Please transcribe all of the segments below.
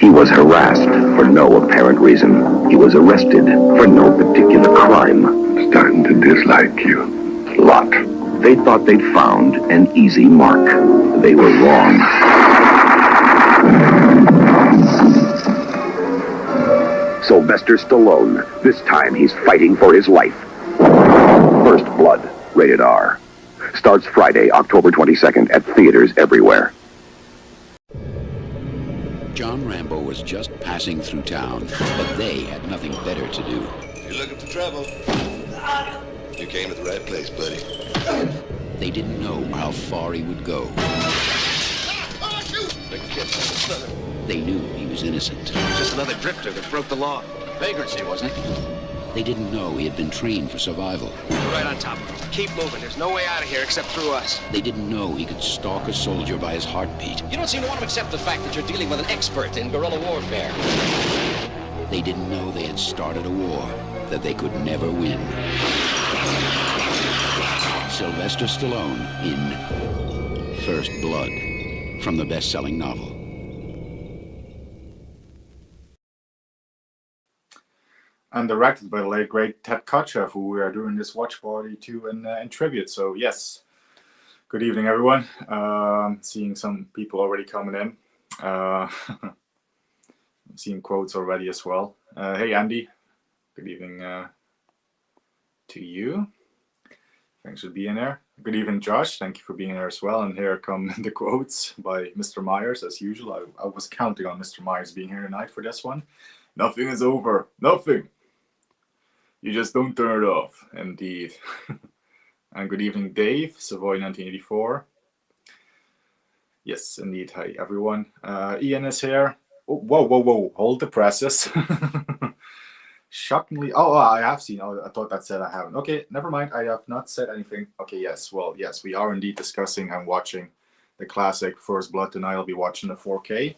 He was harassed for no apparent reason. He was arrested for no particular crime. I'm starting to dislike you a lot. They thought they'd found an easy mark. They were wrong. Sylvester Stallone. This time he's fighting for his life. First Blood, rated R. Starts Friday, October 22nd at theaters everywhere. John Rambo was just passing through town, but they had nothing better to do. You're looking for trouble. You came to the right place, buddy. They didn't know how far he would go. They knew he was innocent. Just another drifter that broke the law. Vagrancy, wasn't it? They didn't know he had been trained for survival. Right on top of him. Keep moving. There's no way out of here except through us. They didn't know he could stalk a soldier by his heartbeat. You don't seem to want to accept the fact that you're dealing with an expert in guerrilla warfare. They didn't know they had started a war that they could never win. Sylvester Stallone in First Blood, from the best-selling novel. And directed by the late great Ted Kotcheff, who we are doing this watch party to in tribute. So yes, good evening everyone. Seeing some people already coming in. Seeing quotes already as well. Hey Andy, good evening to you. Thanks for being there. Good evening Josh, thank you for being there as well. And here come the quotes by Mr. Myers as usual. I was counting on Mr. Myers being here tonight for this one. Nothing is over, nothing. You just don't turn it off, indeed. And good evening, Dave, Savoy 1984. Yes, indeed. Hi, everyone. Ian is here. Oh, whoa. Hold the presses. Shockingly. Oh, I have seen. Oh, I thought that said I haven't. Okay, never mind. I have not said anything. Okay, yes. Well, yes, we are indeed discussing and watching the classic First Blood tonight. I'll be watching the 4K.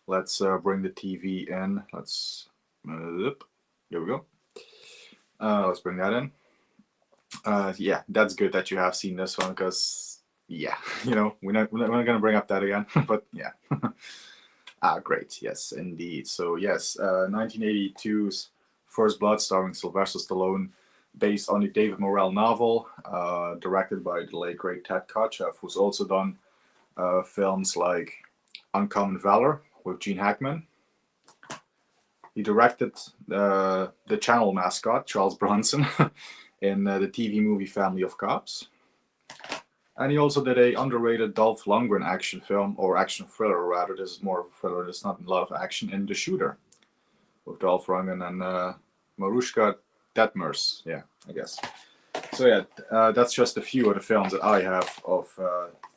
Let's bring the TV in. Let's. Here we go. Let's bring that in. Yeah, that's good that you have seen this one because, yeah, you know, we're not going to bring up that again, but yeah. Great. Yes, indeed. So, yes, 1982's First Blood starring Sylvester Stallone, based on the David Morrell novel, directed by the late great Ted Kotcheff, who's also done films like Uncommon Valor with Gene Hackman. He directed the channel mascot, Charles Bronson, in the TV movie Family of Cops. And he also did a underrated Dolph Lundgren action film, or action thriller rather. This is more of a thriller. There's not a lot of action in The Shooter with Dolph Lundgren and Marushka Detmers. Yeah, I guess. So yeah, that's just a few of the films that I have of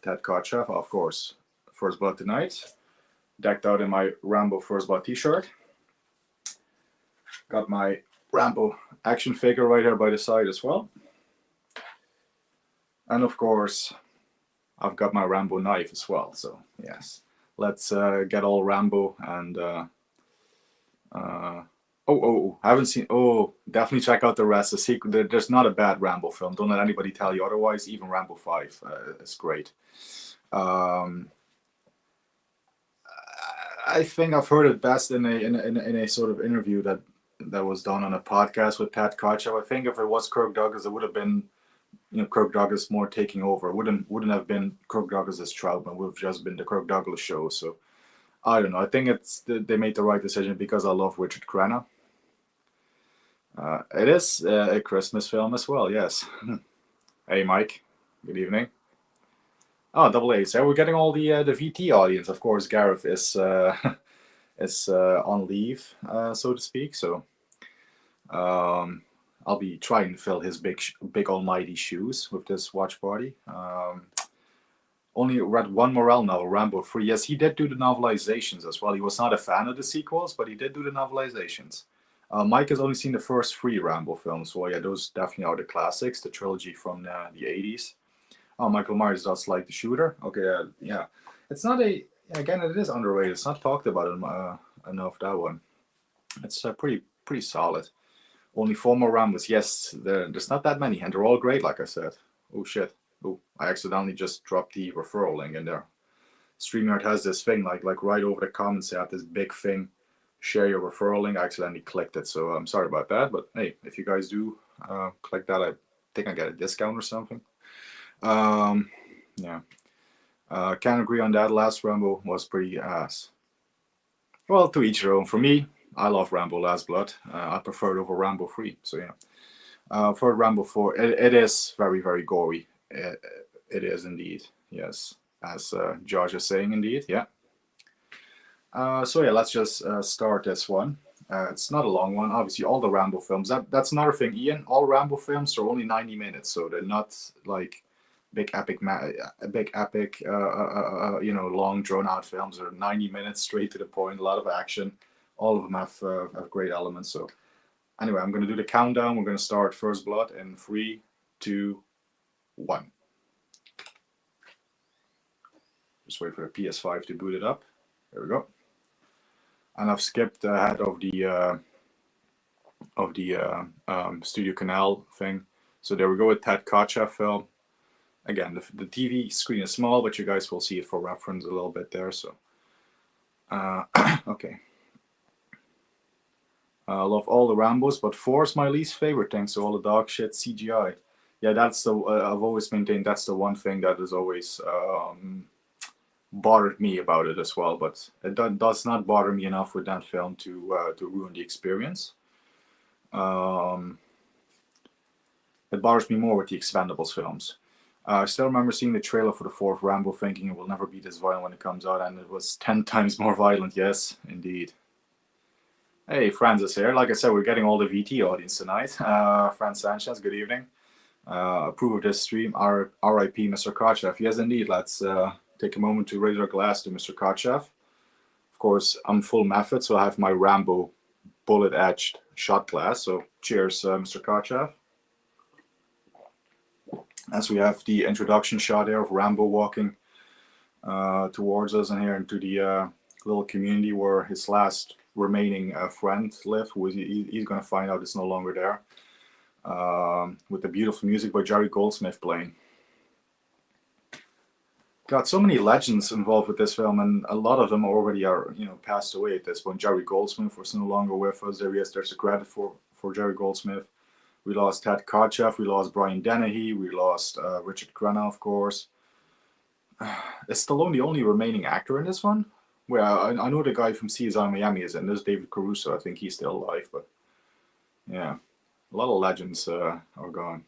Ted Kotcheff. Of course, First Blood tonight. Decked out in my Rambo First Blood t-shirt. Got my Rambo action figure right here by the side as well. And of course, I've got my Rambo knife as well. So yes, let's get all Rambo and I haven't seen. Oh, definitely check out the rest. The sequel. There's not a bad Rambo film. Don't let anybody tell you otherwise. Even Rambo 5 is great. I think I've heard it best in a sort of interview that was done on a podcast with Ted Kotcheff. I think if it was Kirk Douglas, it would have been, you know, Kirk Douglas more taking over. It wouldn't have been Kirk Douglas as Trautman. It would have just been the Kirk Douglas show. So I don't know. I think they made the right decision because I love Richard Crenna. It is a Christmas film as well. Yes. Hey Mike. Good evening. Oh, double A. So we're getting all the VT audience. Of course, Gareth is on leave, so to speak. So I'll be trying to fill his big almighty shoes with this watch party. Only read one Morrell novel, Rambo 3. Yes, he did do the novelizations as well. He was not a fan of the sequels, but he did do the novelizations. Mike has only seen the first 3 Rambo films. Well, yeah, those definitely are the classics, the trilogy from the 80s. Oh, Michael Myers does like The Shooter. Okay, yeah. It's not again, it is underrated. It's not talked about enough, that one. It's pretty solid. Only 4 more Rambos. Yes, there's not that many, and they're all great, like I said. Oh, shit. Oh, I accidentally just dropped the referral link in there. StreamYard has this thing, like right over the comments, they have this big thing, share your referral link. I accidentally clicked it, so I'm sorry about that. But hey, if you guys do click that, I think I get a discount or something. Yeah. Can't agree on that. Last Rambo was pretty ass. Well, to each their own. For me, I love Rambo Last Blood. I prefer it over Rambo 3. So yeah. For Rambo 4, it is very, very gory. It is indeed. Yes. As George is saying, indeed. Yeah. So yeah, let's just start this one. It's not a long one. Obviously, all the Rambo films. That's another thing, Ian. All Rambo films are only 90 minutes, so they're not like big epic, long drawn out films. Are 90 minutes straight to the point. A lot of action. All of them have great elements. So anyway, I'm going to do the countdown. We're going to start First Blood in 3, 2, 1. Just wait for the PS5 to boot it up. There we go. And I've skipped ahead of the Studio Canal thing. So there we go with Ted Kotcheff film. Again, the TV screen is small, but you guys will see it for reference a little bit there. So, okay. I love all the Rambos, but 4 is my least favorite thanks to all the dog shit CGI. Yeah, that's the I've always maintained that's the one thing that has always bothered me about it as well. But it does not bother me enough with that film to ruin the experience. It bothers me more with the Expendables films. I still remember seeing the trailer for the 4th Rambo thinking it will never be this violent when it comes out, and it was 10 times more violent. Yes, indeed. Hey, Francis here. Like I said, we're getting all the VT audience tonight. Franz Sanchez, good evening. Approve of this stream. RIP Mr. Kotcheff. Yes, indeed. Let's take a moment to raise our glass to Mr. Kotcheff. Of course, I'm full method, so I have my Rambo bullet-edged shot glass. So cheers, Mr. Kotcheff. As we have the introduction shot there of Rambo walking towards us and here into the little community where his last remaining friend lived, who he's going to find out is no longer there, with the beautiful music by Jerry Goldsmith playing. Got so many legends involved with this film, and a lot of them already are, passed away at this point. Jerry Goldsmith was no longer with us. There's a credit for Jerry Goldsmith. We lost Ted Kotcheff, we lost Brian Dennehy, we lost Richard Crenna, of course. Is Stallone the only remaining actor in this one? Well, I know the guy from CSI Miami is in. There's David Caruso. I think he's still alive, but yeah, a lot of legends are gone.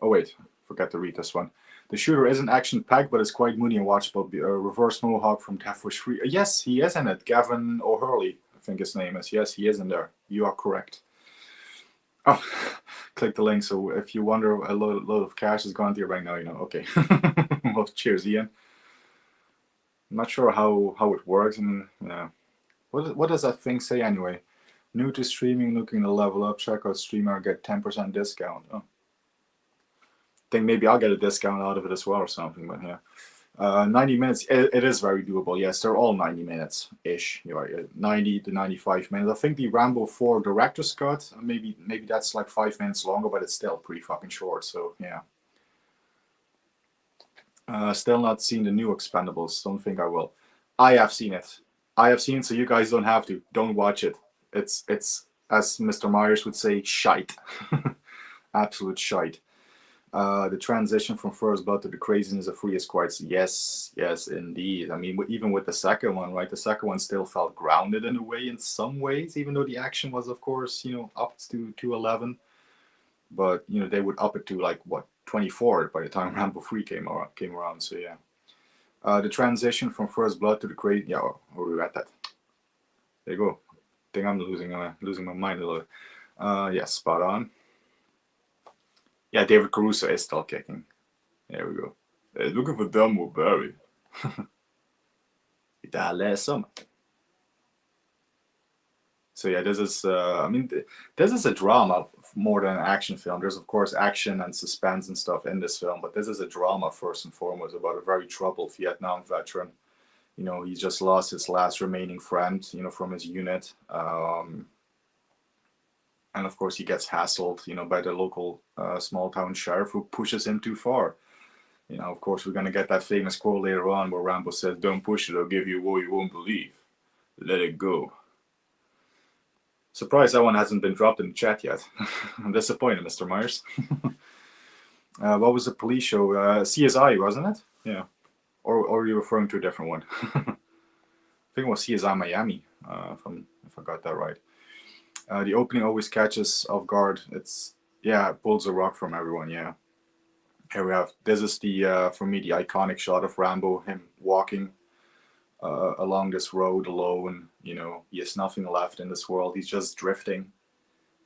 Oh wait, forgot to read this one. The shooter isn't action-packed, but it's quite moody and watchable. Reverse Mohawk from Death Wish 3. Yes, he is in it. Gavin O'Hurley, I think his name is. Yes, he is in there. You are correct. Oh, click the link. So if you wonder, a load of cash is gone to you right now, Okay. Well, cheers, Ian. I'm not sure how it works. And what does that thing say anyway? New to streaming, looking to level up. Check out Streamer, get 10% discount. Oh. Think maybe I'll get a discount out of it as well or something. But yeah. 90 minutes, it is very doable. Yes, they're all 90 minutes-ish. 90 to 95 minutes. I think the Rambo 4 director's cut, maybe that's like 5 minutes longer, but it's still pretty fucking short. So, yeah. Still not seen the new Expendables. Don't think I will. I have seen it. So you guys don't have to. Don't watch it. It's as Mr. Myers would say, shite. Absolute shite. The transition from First Blood to the craziness of 3 is quite... Yes, indeed. I mean, even with the second one, right? The second one still felt grounded in a way, in some ways, even though the action was, of course, up to 211. But, they would up it to, like, what, 24 by the time Rambo 3 came around. So, yeah. The transition from First Blood to the crazy... Yeah, we're at that. There you go. I think I'm losing my mind a little bit. Yeah, spot on. Yeah, David Caruso is still kicking. There we go. Hey, looking for Dumbo Barry. So yeah, this is, this is a drama more than an action film. There's, of course, action and suspense and stuff in this film, but this is a drama first and foremost about a very troubled Vietnam veteran. He just lost his last remaining friend, from his unit. And of course, he gets hassled, by the local small town sheriff who pushes him too far. You know, of course, we're going to get that famous quote later on where Rambo says, "Don't push it, I'll give you what you won't believe. Let it go." Surprised that one hasn't been dropped in the chat yet. I'm disappointed, Mr. Myers. What was the police show? CSI, wasn't it? Yeah. Or are you referring to a different one? I think it was CSI Miami, if I got that right. The opening always catches off guard. It pulls the rug from everyone, yeah. Here we have, this is the, for me, the iconic shot of Rambo, him walking along this road alone. You know, he has nothing left in this world. He's just drifting.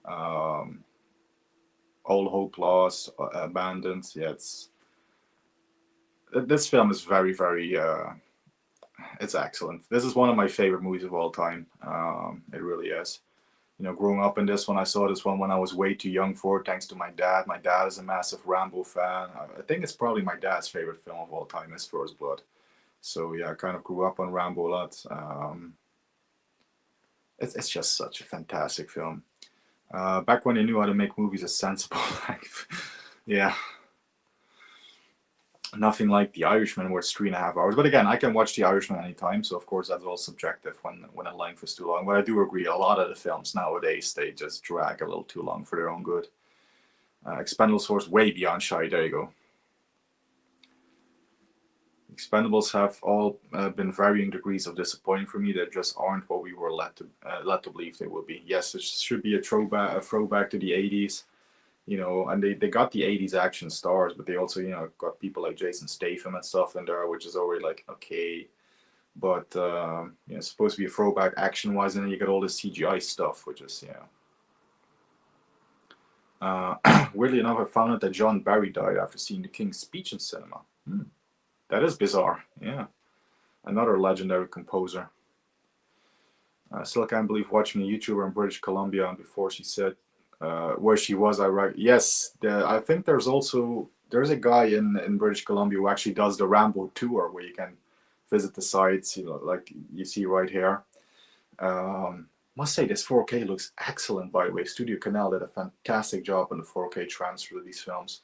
All hope lost, abandoned. Yeah, this film is very, very, it's excellent. This is one of my favorite movies of all time. It really is. You know, growing up in this one, I saw this one when I was way too young for it, thanks to my dad. My dad is a massive Rambo fan. I think it's probably my dad's favorite film of all time is First Blood. So yeah, I kind of grew up on Rambo a lot. It's just such a fantastic film. Back when they knew how to make movies a sensible life. Yeah. Nothing like The Irishman, where it's 3.5 hours. But again, I can watch The Irishman anytime, so of course that's all subjective when a length is too long. But I do agree, a lot of the films nowadays, they just drag a little too long for their own good. Expendables Force, way beyond shy. There you go. Expendables have all been varying degrees of disappointing for me. They just aren't what we were led to believe they would be. Yes, it should be a throwback to the 80s. You know, and they got the 80s action stars, but they also, you know, got people like Jason Statham and stuff in there, which is already like, okay. But, you know, it's supposed to be a throwback action-wise, and then you get all this CGI stuff, which is, you know. Weirdly enough, I found out that John Barry died after seeing The King's Speech in cinema. That is bizarre, yeah. Another legendary composer. I still can't believe watching a YouTuber in British Columbia, and before she said, where she was, yes, I think there's a guy in British Columbia who actually does the Rambo tour where you can visit the sites, you know, like you see right here. Must say this 4K looks excellent, by the way. Studio Canal did a fantastic job on the 4K transfer of these films.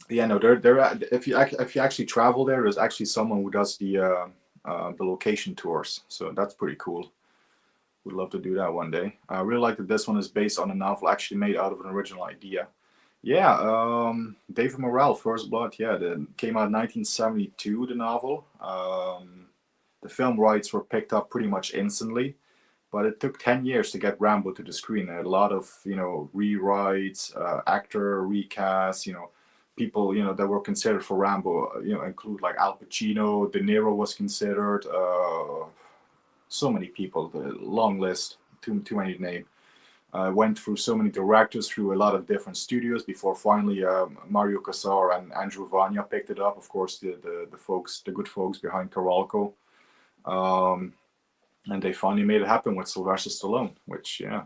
Yeah, no, if you actually travel there, there's actually someone who does the location tours, so that's pretty cool. Would love to do that one day. I really like that this one is based on a novel actually made out of an original idea. Yeah, David Morrell, First Blood. Yeah, it came out in 1972, the novel. The film rights were picked up pretty much instantly, but it took 10 years to get Rambo to the screen. A lot of, you know, rewrites, actor recasts, you know, people, you know, that were considered for Rambo, you know, include like Al Pacino, De Niro was considered, so many people, the long list, too many to name. Went through so many directors, through a lot of different studios before finally Mario Casar and Andrew Vania picked it up. Of course, the good folks behind Carolco. And they finally made it happen with Sylvester Stallone, which, yeah.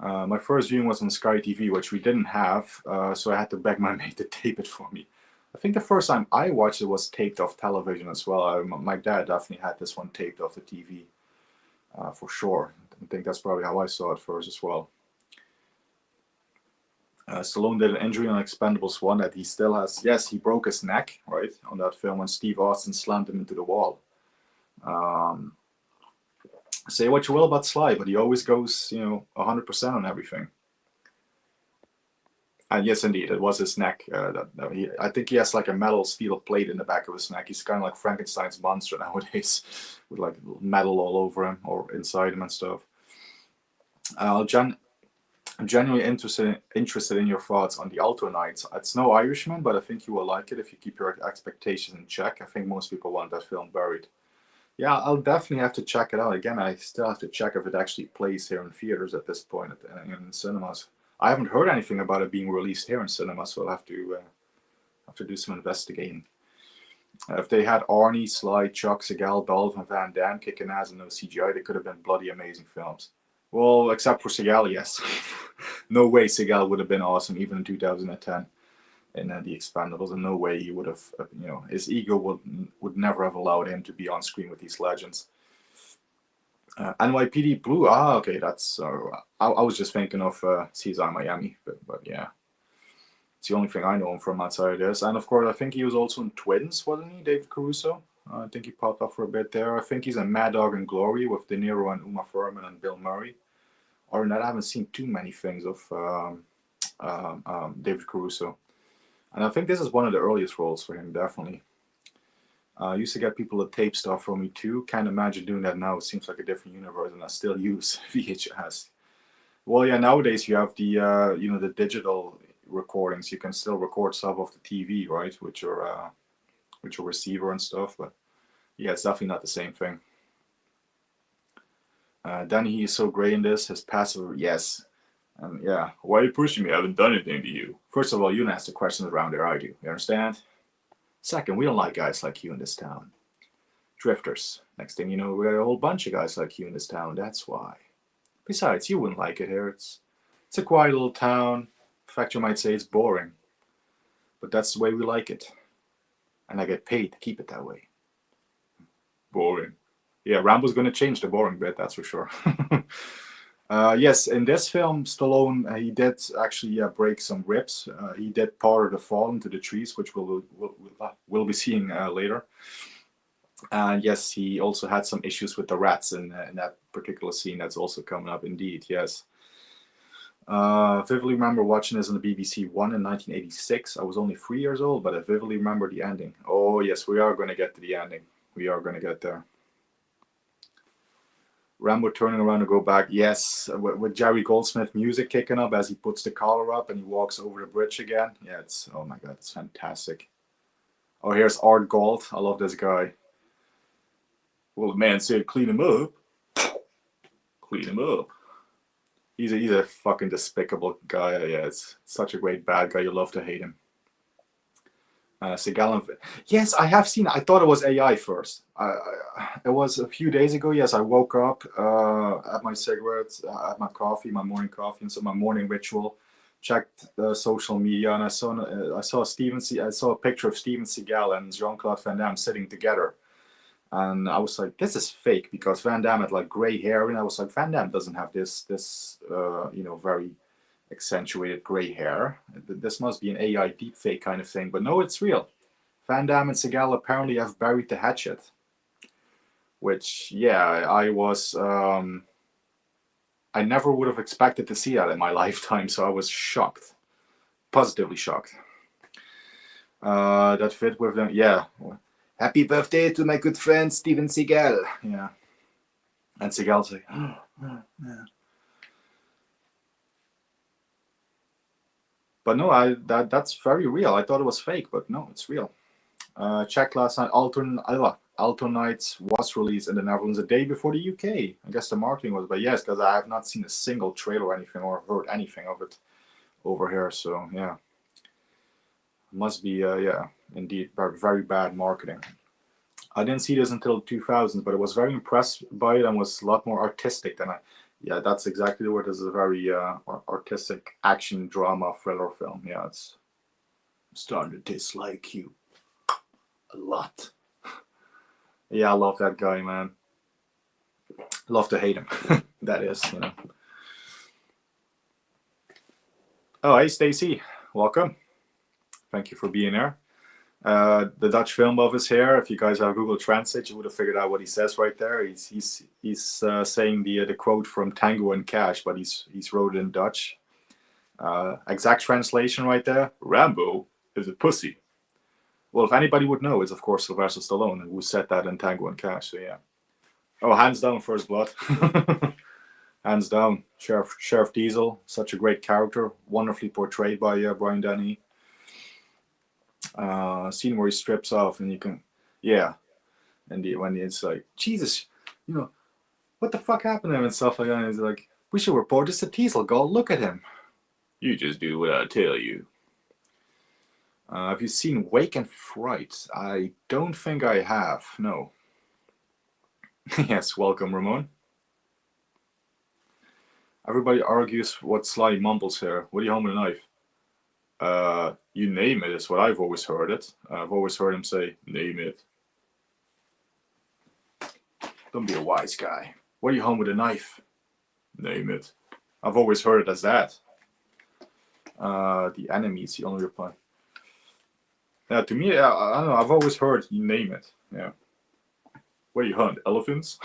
My first viewing was on Sky TV, which we didn't have, so I had to beg my mate to tape it for me. I think the first time I watched it was taped off television as well. My dad definitely had this one taped off the TV, for sure. I think that's probably how I saw it first as well. Stallone did an injury on Expendables 1 that he still has. Yes, he broke his neck, right, on that film when Steve Austin slammed him into the wall. Say what you will about Sly, but he always goes, you know, 100% on everything. And yes, indeed, it was his neck. I think he has like a metal steel plate in the back of his neck. He's kind of like Frankenstein's monster nowadays, with like metal all over him or inside him and stuff. I'm genuinely interested in your thoughts on the Alto Nights. It's no Irishman, but I think you will like it if you keep your expectations in check. I think most people want that film buried. Yeah, I'll definitely have to check it out. Again, I still have to check if it actually plays here in theaters at this point in cinemas. I haven't heard anything about it being released here in cinema, so I'll have to do some investigating. If they had Arnie, Sly, Chuck, Seagal, Dolph, and Van Damme kicking ass in no CGI, they could have been bloody amazing films. Well, except for Seagal, yes. No way Seagal would have been awesome even in 2010 in The Expendables, and no way he would have, you know, his ego would never have allowed him to be on screen with these legends. NYPD Blue. Ah, okay, that's. I was just thinking of CSI Miami, but yeah, it's the only thing I know him from outside of this. And of course, I think he was also in Twins, wasn't he, David Caruso? I think he popped up for a bit there. I think he's in Mad Dog and Glory with De Niro and Uma Thurman and Bill Murray. Other than that, I haven't seen too many things of David Caruso. And I think this is one of the earliest roles for him, definitely. I used to get people to tape stuff from me too. Can't imagine doing that now. It seems like a different universe, and I still use VHS. Well, yeah, nowadays you have the the digital recordings. You can still record stuff off the TV, right, with your receiver and stuff. But yeah, it's definitely not the same thing. Dennehy is so great in this. His passive, yes. And yeah, why are you pushing me? I haven't done anything to you. First of all, you don't ask the questions around there, I do. You understand? Second, we don't like guys like you in this town. Drifters. Next thing you know, we got a whole bunch of guys like you in this town. That's why. Besides, you wouldn't like it here. It's a quiet little town. In fact, you might say it's boring. But that's the way we like it. And I get paid to keep it that way. Boring. Yeah, Rambo's going to change the boring bit, that's for sure. Yes, in this film, Stallone, he did actually break some ribs. He did part of the fall into the trees, which we'll be seeing later. And yes, he also had some issues with the rats in that particular scene. That's also coming up, indeed, yes. Vividly remember watching this on the BBC One in 1986. I was only 3 years old, but I vividly remember the ending. Oh, yes, we are going to get to the ending. We are going to get there. Rambo turning around to go back, yes, with Jerry Goldsmith music kicking up as he puts the collar up and he walks over the bridge again. Yeah, it's, oh my God, it's fantastic. Oh, here's Art Gold. I love this guy. Well, the man said, clean him up. Clean him up. He's a fucking despicable guy. Yeah, it's such a great bad guy. You love to hate him. Seagal. Yes, I have seen it. I thought it was AI first. It was a few days ago. Yes, I woke up, had my cigarettes, had my coffee, my morning coffee, and so my morning ritual. Checked social media, and I saw a picture of Steven Seagal and Jean-Claude Van Damme sitting together, and I was like, this is fake, because Van Damme had like gray hair, and I was like, Van Damme doesn't have this very accentuated gray hair. This must be an AI deepfake kind of thing, but no, it's real. Van Damme and Seagal apparently have buried the hatchet, which, yeah, I never would have expected to see that in my lifetime, so I was shocked, positively shocked. That fit with them, yeah. Happy birthday to my good friend Steven Seagal. Yeah, and Seagal's like, oh, yeah. But no, that's very real. I thought it was fake, but no, it's real. Check last night. Alto Nights was released in the Netherlands a day before the UK. I guess the marketing was, but yes, because I have not seen a single trailer or anything or heard anything of it over here. So yeah, must be yeah, indeed, very, very bad marketing. I didn't see this until 2000s, but I was very impressed by it and was a lot more artistic than yeah, that's exactly the word. This is a very artistic action drama thriller film. Yeah, I'm starting to dislike you a lot. Yeah, I love that guy, man. Love to hate him. That is, you know. Oh, hey, Stacy. Welcome. Thank you for being here. The Dutch Film Office here. If you guys have Google Translate, you would have figured out what he says right there. He's saying the quote from Tango and Cash, but he's wrote it in Dutch. Exact translation right there. Rambo is a pussy. Well, if anybody would know, it's of course Sylvester Stallone who said that in Tango and Cash. So yeah. Oh, hands down, First Blood. Hands down, Sheriff Diesel. Such a great character, wonderfully portrayed by Brian Dennehy. Scene where he strips off and you can, yeah, and when it's like, Jesus, you know, what the fuck happened to him and stuff like that. And he's like, we should report this to Diesel. Go look at him. You just do what I tell you. Have you seen Wake and Fright? I don't think I have. No. Yes, welcome, Ramon. Everybody argues what Sly mumbles here. What do you home with a knife? You name it is what I've always heard it. I've always heard him say, name it. Don't be a wise guy. What do you hunt with a knife? Name it. I've always heard it as that. The enemy is the only reply. Yeah, to me, I don't know. I've always heard you name it. Yeah. What do you hunt? Elephants?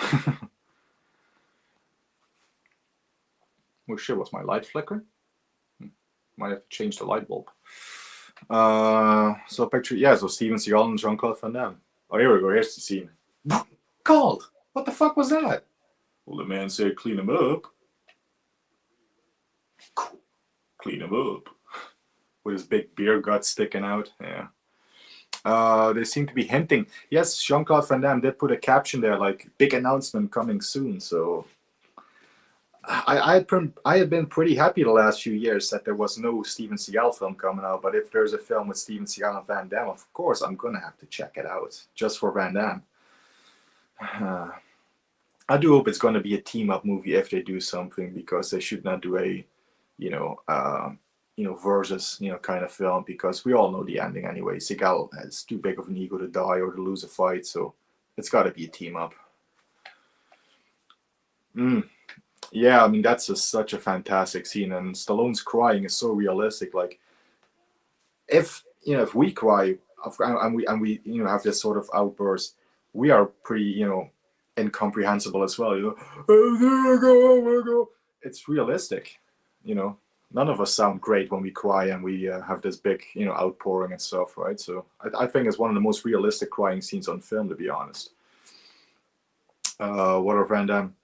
Oh shit, was my light flickering? Might have to change the light bulb. So picture, yeah, so Steven Seagal and Jean-Claude Van Damme. Oh, here we go, here's the scene. Cold! What the fuck was that? Well, the man said clean him up. Clean him up. With his big beer gut sticking out, yeah. They seem to be hinting. Yes, Jean-Claude Van Damme did put a caption there, like, big announcement coming soon, so... I had been pretty happy the last few years that there was no Steven Seagal film coming out, but if there's a film with Steven Seagal and Van Damme, of course I'm gonna have to check it out just for Van Damme. I do hope it's gonna be a team-up movie if they do something, because they should not do a, versus kind of film, because we all know the ending anyway. Seagal has too big of an ego to die or to lose a fight, so it's got to be a team-up. Yeah, I mean, that's such a fantastic scene, and Stallone's crying is so realistic. Like, if we cry and we have this sort of outburst, we are pretty incomprehensible as well. It's realistic. None of us sound great when we cry and we have this big outpouring and stuff, right? So I think it's one of the most realistic crying scenes on film, to be honest. What are Van Damme?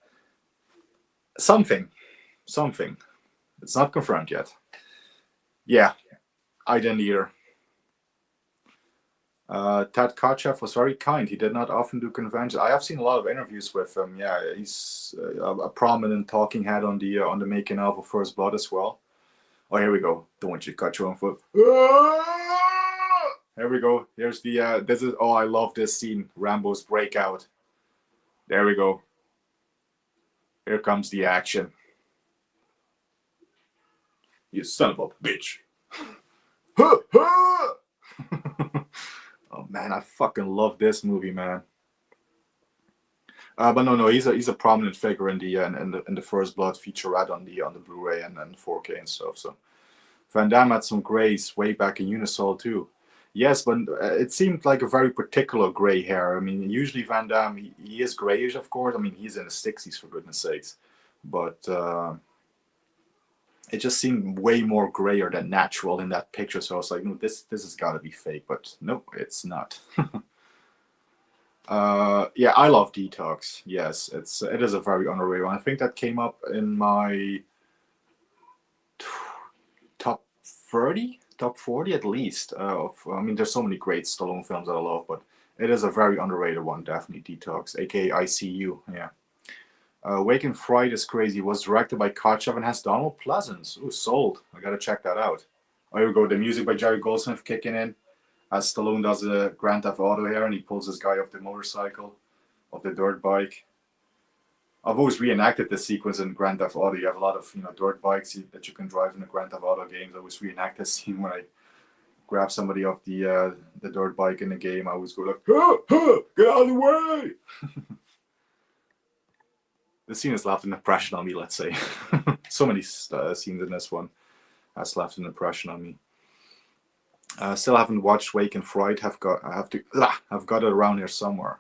Something. It's not confirmed yet. Yeah, I didn't either. Ted Kotcheff was very kind. He did not often do conventions. I have seen a lot of interviews with him. Yeah, he's a prominent talking head on the making of First Blood as well. Oh, here we go. Don't want you to cut your own foot. Here we go. Here's the this is. Oh, I love this scene. Rambo's breakout. There we go. Here comes the action. You son of a bitch. Oh man, I fucking love this movie, man. But no, he's a prominent figure in the First Blood featurette on the Blu-ray and 4K and stuff. So Van Damme had some grays way back in Unisol too. Yes, but it seemed like a very particular gray hair. I mean, usually Van Damme, he is grayish, of course. I mean, he's in the 60s, for goodness sakes. But it just seemed way more grayer than natural in that picture. So I was like, no, this has got to be fake. But no, it's not. Yeah, I love Detox. Yes, it is a very underrated one. I think that came up in my top 30, top 40 at least. I mean, there's so many great Stallone films that I love, but it is a very underrated one, definitely. Detox, aka ICU. Yeah. Wake & Fright is crazy. Was directed by Kotcheff and has Donald Pleasance. Ooh, sold. I gotta check that out. Oh, here we go. The music by Jerry Goldsmith kicking in as Stallone does a Grand Theft Auto here, and he pulls this guy off the motorcycle, off the dirt bike. I've always reenacted this sequence in Grand Theft Auto. You have a lot of dirt bikes that you can drive in the Grand Theft Auto games. I always reenact this scene when I grab somebody off the dirt bike in the game. I always go like, get out of the way! This scene has left an impression on me, let's say. So many scenes in this one has left an impression on me. Still haven't watched Wake & Fright. I've got it around here somewhere.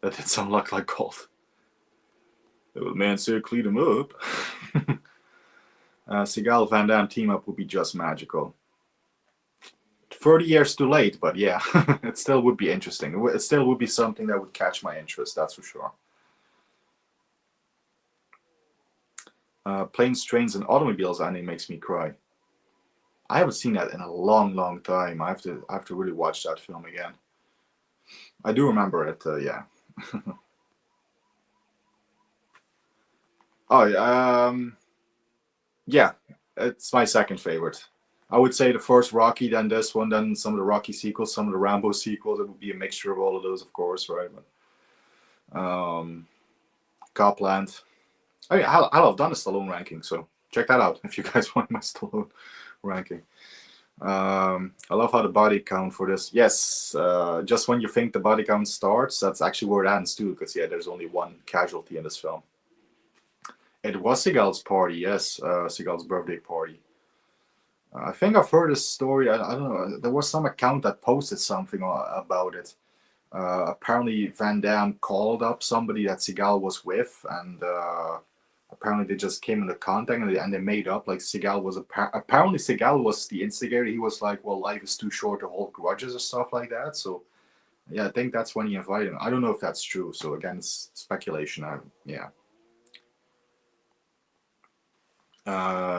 That did sound like gold. The old man said, clean him up. Seagal Van Damme team up would be just magical. 30 years too late, but yeah, it still would be interesting. It still would be something that would catch my interest, that's for sure. Planes, Trains, and Automobiles ending makes me cry. I haven't seen that in a long time. I have to really watch that film again. I do remember it, yeah. Yeah, it's my second favorite. I would say the first Rocky, then this one, then some of the Rocky sequels, some of the Rambo sequels. It would be a mixture of all of those, of course, right? But, Copland. I mean, I've done a Stallone ranking, so check that out if you guys want my Stallone ranking. I love how the body count for this. Yes, just when you think the body count starts, that's actually where it ends too, because yeah, there's only one casualty in this film. It was Seagal's party, yes, Seagal's birthday party. I think I've heard this story. I don't know. There was some account that posted something about it. Apparently, Van Damme called up somebody that Seagal was with, and apparently they just came into contact and they made up. Like Seagal was apparently Seagal was the instigator. He was like, "Well, life is too short to hold grudges" or stuff like that. So, yeah, I think that's when he invited him. I don't know if that's true. So again, it's speculation. Yeah.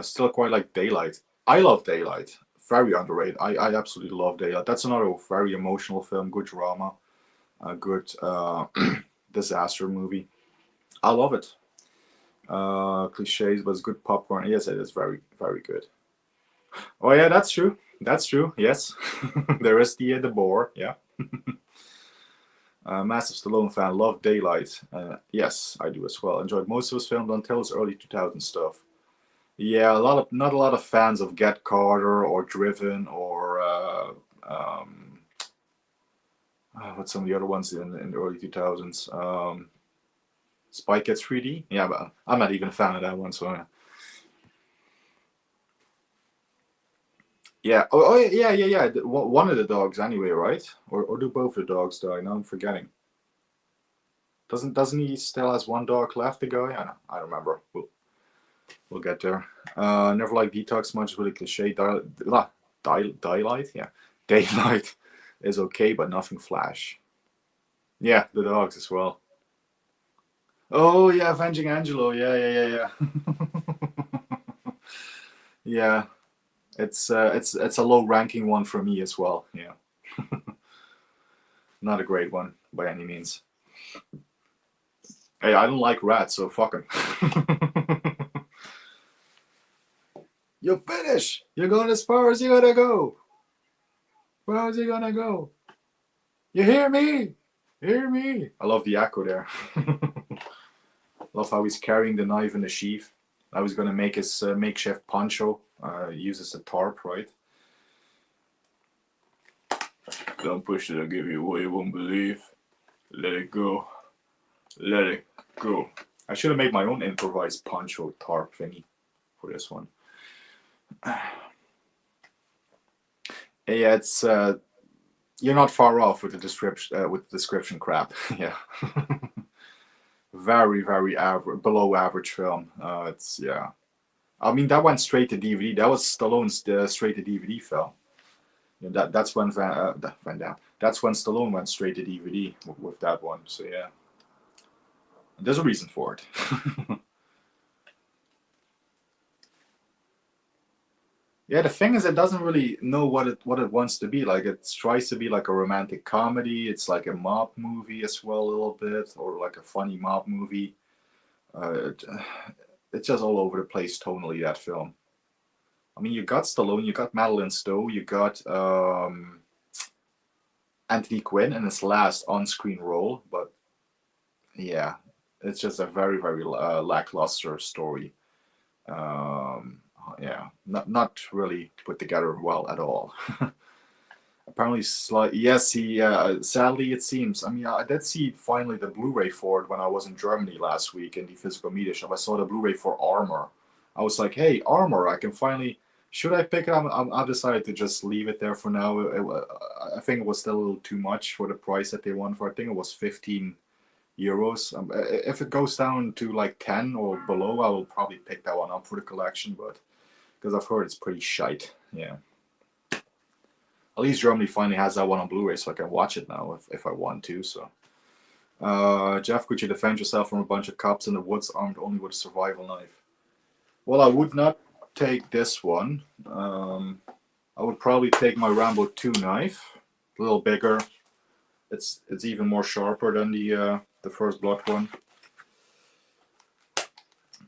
Still quite like Daylight. I love Daylight. Very underrated. I absolutely love Daylight. That's another very emotional film. Good drama. A good disaster movie. I love it. Cliches, but it's good popcorn. Yes, it is very, very good. Oh yeah, that's true. That's true. Yes, there is the boar. Yeah. Massive Stallone fan. Love Daylight. Yes, I do as well. Enjoyed most of his films until his early 2000 stuff. Yeah, not a lot of fans of Get Carter or Driven or what's some of the other ones in the early 2000s. Spy Kids 3D. Yeah, but I'm not even a fan of that one. So yeah. Oh yeah. One of the dogs anyway, right? Or do both the dogs die? Now I'm forgetting. Doesn't he still has one dog left? The guy? I don't remember. We'll get there. Never like Detox much. Really cliche. Daylight, yeah. Daylight is okay, but nothing Flash. Yeah, the dogs as well. Oh yeah, Avenging Angelo. Yeah. Yeah, it's a low ranking one for me as well. Yeah, not a great one by any means. Hey, I don't like rats, so fuck him. You finish. You're going as far as you're gonna go. Where is he gonna go? You hear me? Hear me? I love the echo there. Love how he's carrying the knife in the sheath. I was gonna make his makeshift poncho. Uses a tarp, right? Don't push it. I'll give you what you won't believe. Let it go. Let it go. I should have made my own improvised poncho tarp thingy for this one. Yeah, it's you're not far off with the description crap. Yeah. Very, very average, below average film. It's yeah. I mean, that went straight to DVD. That was Stallone's straight to DVD film. You know, that's when Van Damme. That's when Stallone went straight to DVD with that one. So yeah, there's a reason for it. Yeah, the thing is, it doesn't really know what it wants to be. Like, it tries to be like a romantic comedy. It's like a mob movie as well, a little bit, or like a funny mob movie. It's just all over the place tonally, that film. I mean, you got Stallone, you got Madeline Stowe, you got Anthony Quinn in his last on-screen role, but yeah, it's just a very, very lackluster story. Yeah, not really put together well at all. Apparently, yes, he sadly it seems. I mean, I did see finally the Blu-ray for it when I was in Germany last week in the physical media shop. I saw the Blu-ray for Armor. I was like, hey, Armor, I can finally. Should I pick it up? I decided to just leave it there for now. I think it was still a little too much for the price that they want for. I think it was 15 euros. If it goes down to like 10 or below, I will probably pick that one up for the collection. But because I've heard it's pretty shite. Yeah. At least Germany finally has that one on Blu-ray, so I can watch it now if I want to. So, Jeff, could you defend yourself from a bunch of cops in the woods armed only with a survival knife? Well, I would not take this one. I would probably take my Rambo 2 knife, a little bigger. It's even more sharper than the First Blood one.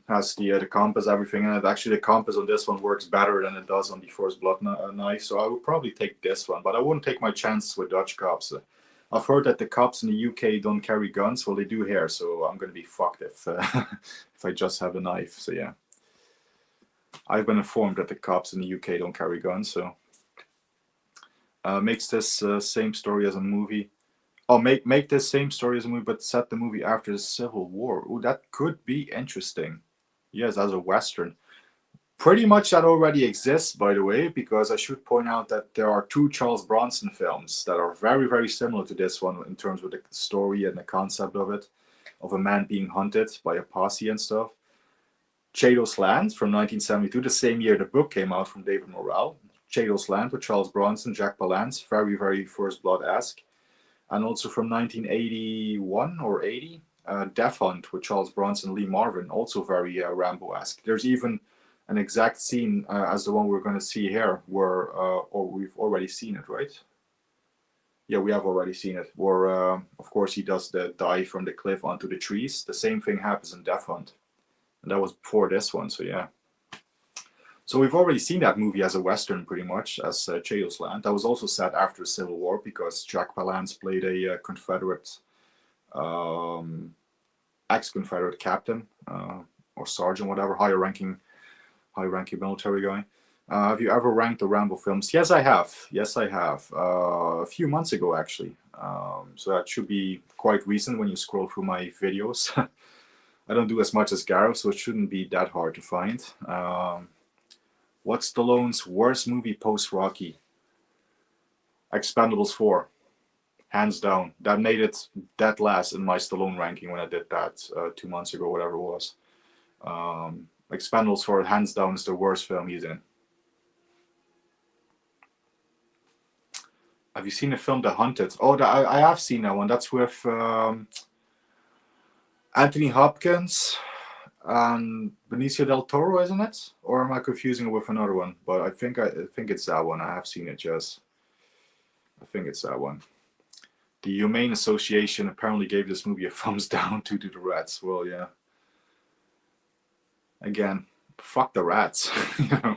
Has the compass, everything in it. Actually, the compass on this one works better than it does on the First Blood knife, so I would probably take this one, but I wouldn't take my chances with Dutch cops. I've heard that the cops in the UK don't carry guns. Well, they do here, so I'm going to be fucked if if I just have a knife, so yeah. I've been informed that the cops in the UK don't carry guns, so Makes this same story as a movie. Oh, make this same story as a movie, but set the movie after the Civil War. Oh, that could be interesting. Yes, as a Western. Pretty much that already exists, by the way, because I should point out that there are 2 Charles Bronson films that are very, very similar to this one in terms of the story and the concept of it, of a man being hunted by a posse and stuff. Chato's Land from 1972, the same year the book came out from David Morrell. Chato's Land with Charles Bronson, Jack Palance, very, very First Blood-esque. And also from 1981 or 80, Death Hunt with Charles Bronson, Lee Marvin, also very Rambo-esque. There's even an exact scene as the one we're going to see here, where, or we've already seen it, right? Yeah, we have already seen it, where, of course, he does the dive from the cliff onto the trees. The same thing happens in Death Hunt. And that was before this one, so yeah. So we've already seen that movie as a Western, pretty much, as Chato's Land. That was also set after the Civil War, because Jack Palance played a Confederate, ex-Confederate captain, or sergeant, whatever, high-ranking military guy. Have you ever ranked the Rambo films? Yes, I have. Yes, I have. A few months ago, actually. So that should be quite recent when you scroll through my videos. I don't do as much as Gareth, so it shouldn't be that hard to find. What's Stallone's worst movie post-Rocky? Expendables 4. Hands down. That made it dead last in my Stallone ranking when I did that 2 months ago, whatever it was. Expendables 4, hands down, is the worst film he's in. Have you seen the film The Hunted? Oh, I have seen that one. That's with Anthony Hopkins and Benicio del Toro, isn't it? Or am I confusing it with another one? But I think it's that one. I have seen it, yes. I think it's that one. The Humane Association apparently gave this movie a thumbs down due to the rats. Well, yeah. Again, fuck the rats. You know.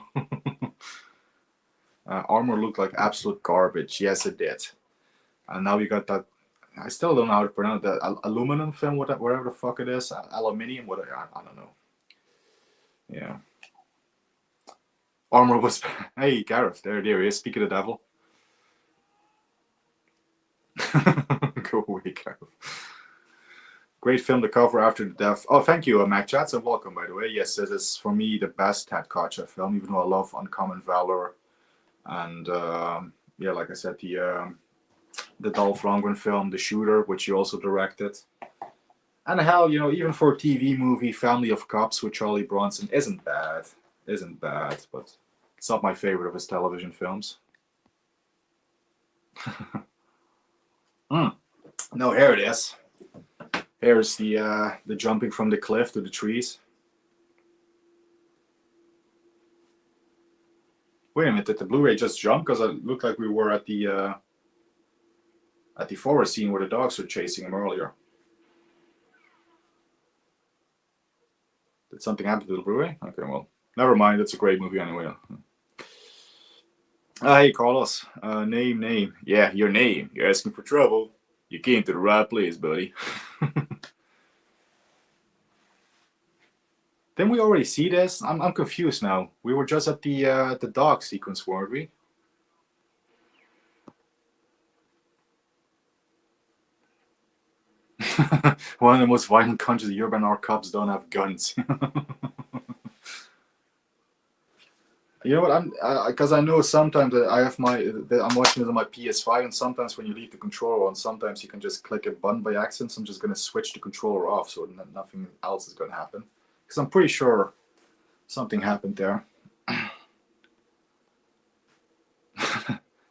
Armor looked like absolute garbage. Yes, it did. And now we got that. I still don't know how to pronounce that. Aluminum film, whatever the fuck it is. Aluminium, whatever. I don't know. Yeah. Armor was. Hey, Gareth. There he is. Speak of the devil. Go away, Gareth. Great film to cover after the death. Oh, thank you, Mac Chats, and welcome, by the way. Yes, this is, for me, the best Ted Kotcheff film, even though I love Uncommon Valor. And, yeah, like I said, the Dolph Lundgren film, The Shooter, which he also directed. And hell, you know, even for a TV movie, Family of Cops with Charlie Bronson isn't bad. But it's not my favorite of his television films. No, here it is. Here's the jumping from the cliff to the trees. Wait a minute, did the Blu-ray just jump? Because it looked like we were at the forest scene where the dogs were chasing him earlier. Did something happen to the Blu-ray? Okay, well, never mind. It's a great movie anyway. Hey, Carlos. Name. Yeah, your name. You're asking for trouble. You came to the right place, buddy. Didn't we already see this? I'm confused now. We were just at the dog sequence, weren't we? One of the most violent countries in Europe, and our cops don't have guns. You know what? Because I know sometimes I have I'm watching it on my PS5, and sometimes when you leave the controller on, sometimes you can just click a button by accident. So I'm just going to switch the controller off, so nothing else is going to happen. Because I'm pretty sure something happened there.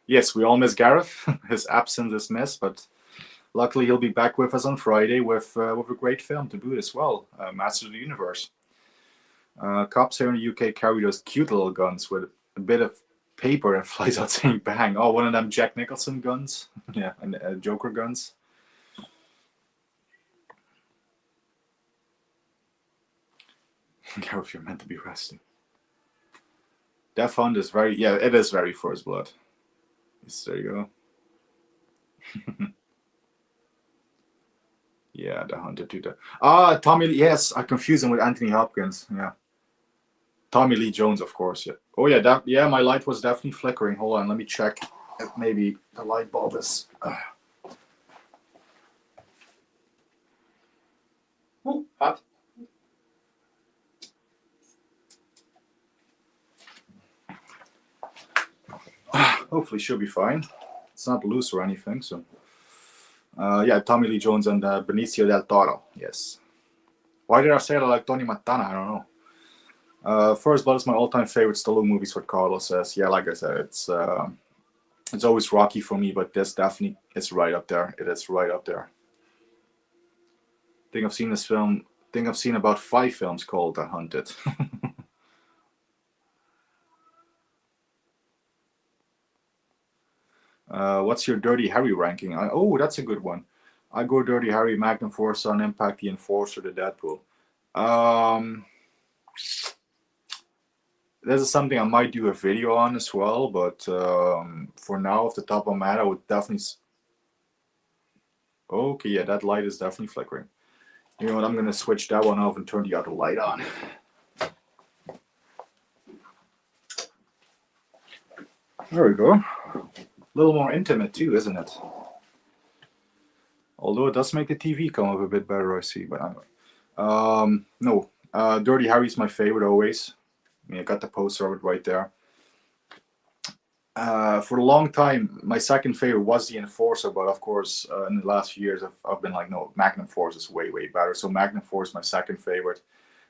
Yes, we all miss Gareth. His absence is missed, but luckily he'll be back with us on Friday with a great film to boot as well, Masters of the Universe. Cops here in the UK carry those cute little guns with a bit of paper that flies out saying bang. Oh, one of them Jack Nicholson guns. Yeah, and Joker guns. Gareth, you're meant to be resting. Death Hunt is it is very First Blood. Yes, there you go. Yeah, the Hunter too. Tommy, yes, I confused him with Anthony Hopkins. Yeah. Tommy Lee Jones, of course. Yeah. Oh, yeah, my light was definitely flickering. Hold on, let me check. if maybe the light bulb is... Oh, hot. Hopefully she'll be fine. It's not loose or anything, so... yeah, Tommy Lee Jones and Benicio del Toro, yes. Why did I say that like Tony Montana? I don't know. First Blood is my all-time favorite Stallone movies, what Carlos says. Yeah, like I said, it's always Rocky for me, but this definitely is right up there. It is right up there. I think I've seen this film, I think I've seen about 5 films called Hunted. What's your Dirty Harry ranking? Oh, that's a good one. I go Dirty Harry, Magnum Force, Son Impact, The Enforcer, The Deadpool. This is something I might do a video on as well, but for now, off the top of my head, I would definitely... Okay, yeah, that light is definitely flickering. You know what, I'm going to switch that one off and turn the other light on. There we go. A little more intimate too, isn't it? Although it does make the TV come up a bit better, I see. But anyway, no, Dirty Harry's my favorite always. I mean, I got the poster of it right there. For a long time, my second favorite was The Enforcer, but of course, in the last few years, I've been like, no, Magnum Force is way, way better. So Magnum Force is my second favorite.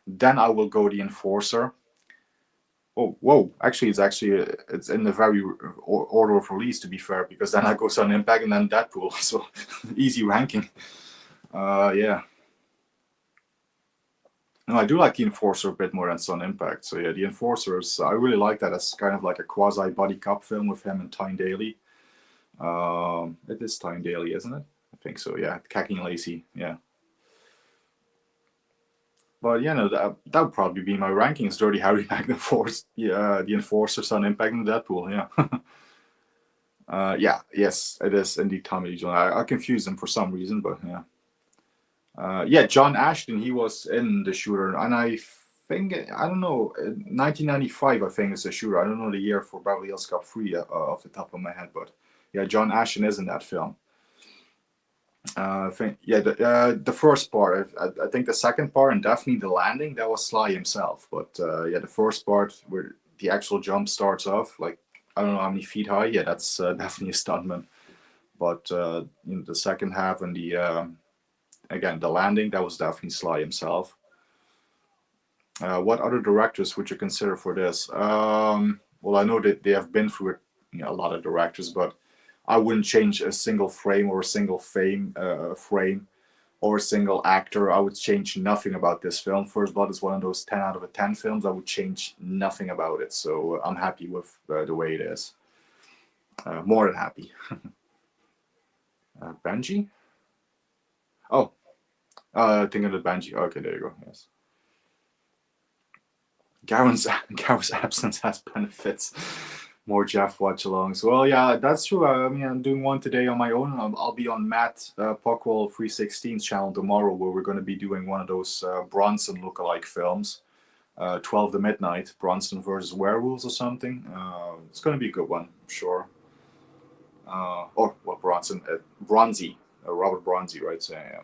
Then I will go The Enforcer. Oh, whoa! Actually, it's in the very order of release, to be fair, because then I go Son Impact and then Deadpool. So easy ranking. Yeah. No, I do like The Enforcer a bit more than Son Impact. So yeah, The Enforcer is, I really like that. It's kind of like a quasi buddy cop film with him and Tyne Daly. It is Tyne Daly, isn't it? I think so. Yeah, Khaki and Lacey. Yeah. But yeah, no, that would probably be my rankings: Dirty Harry, Magnum Force, The Enforcer, Son Impact, and Deadpool. Yeah. Yeah, yes, it is indeed Tommy Lee Jones. I confuse him for some reason, but yeah. Yeah, John Ashton, he was in The Shooter, and I think, I don't know, 1995, I think is The Shooter. I don't know the year for Beverly Hills Cop 3 off the top of my head, but yeah, John Ashton is in that film. I think, yeah, the first part, I think the second part and definitely the landing, that was Sly himself. But yeah, the first part where the actual jump starts off, like, I don't know how many feet high, yeah, that's definitely a stuntman. But you know, the second half and the, again, the landing, that was definitely Sly himself. What other directors would you consider for this? Well, I know that they have been through it, you know, a lot of directors, but I wouldn't change a single frame or a single frame or a single actor. I would change nothing about this film. First Blood is one of those 10 out of 10 films. I would change nothing about it. So I'm happy with the way it is. More than happy. Benji? Oh, thinking of Benji. Okay, there you go. Yes. Garen's absence has benefits. More Jeff watch-alongs. Well, yeah, that's true. I mean, I'm doing one today on my own. I'll be on Matt Pockwell 316's channel tomorrow, where we're going to be doing one of those Bronson lookalike films. 12 to Midnight, Bronson versus Werewolves or something. It's going to be a good one, I'm sure. Or, well, Bronson, Bronzy, Robert Bronzy, right? So, yeah.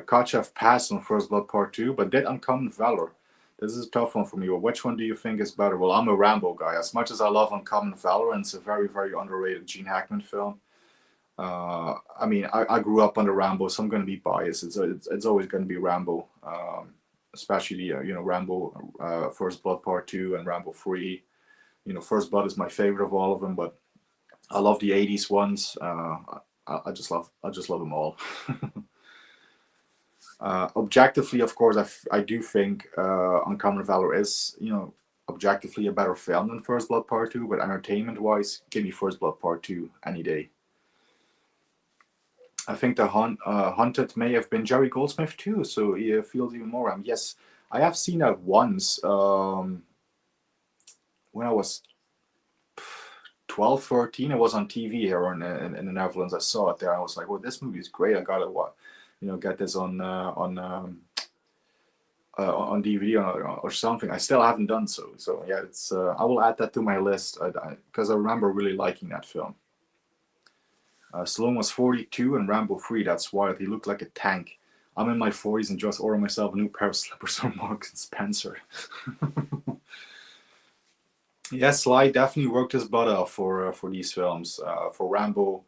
Kotcheff passed on First Blood Part 2, but did Uncommon Valor. This is a tough one for me. Well, which one do you think is better? Well, I'm a Rambo guy. As much as I love Uncommon Valor, and it's a very, very underrated Gene Hackman film. I mean, I grew up on the Rambo, so I'm going to be biased. It's always going to be Rambo, especially you know, Rambo First Blood Part 2 and Rambo 3. You know, First Blood is my favorite of all of them, but I love the 80s ones. I just love them all. Objectively, of course, I do think Uncommon Valor is, you know, objectively a better film than First Blood Part 2, but entertainment-wise, give me First Blood Part 2 any day. I think the Hunted may have been Jerry Goldsmith too, so he feels even more. Yes, I have seen that once when I was 12, 13. It was on TV here in the Netherlands. I saw it there. I was like, well, this movie is great. I gotta watch. You know, get this on on DVD or something. I still haven't done so. So yeah, it's I will add that to my list because I remember really liking that film. Stallone was 42 and Rambo 3. That's wild. He looked like a tank. I'm in my 40s and just ordered myself a new pair of slippers from Marks and Spencer. Yes, Sly definitely worked his butt off for these films. For Rambo,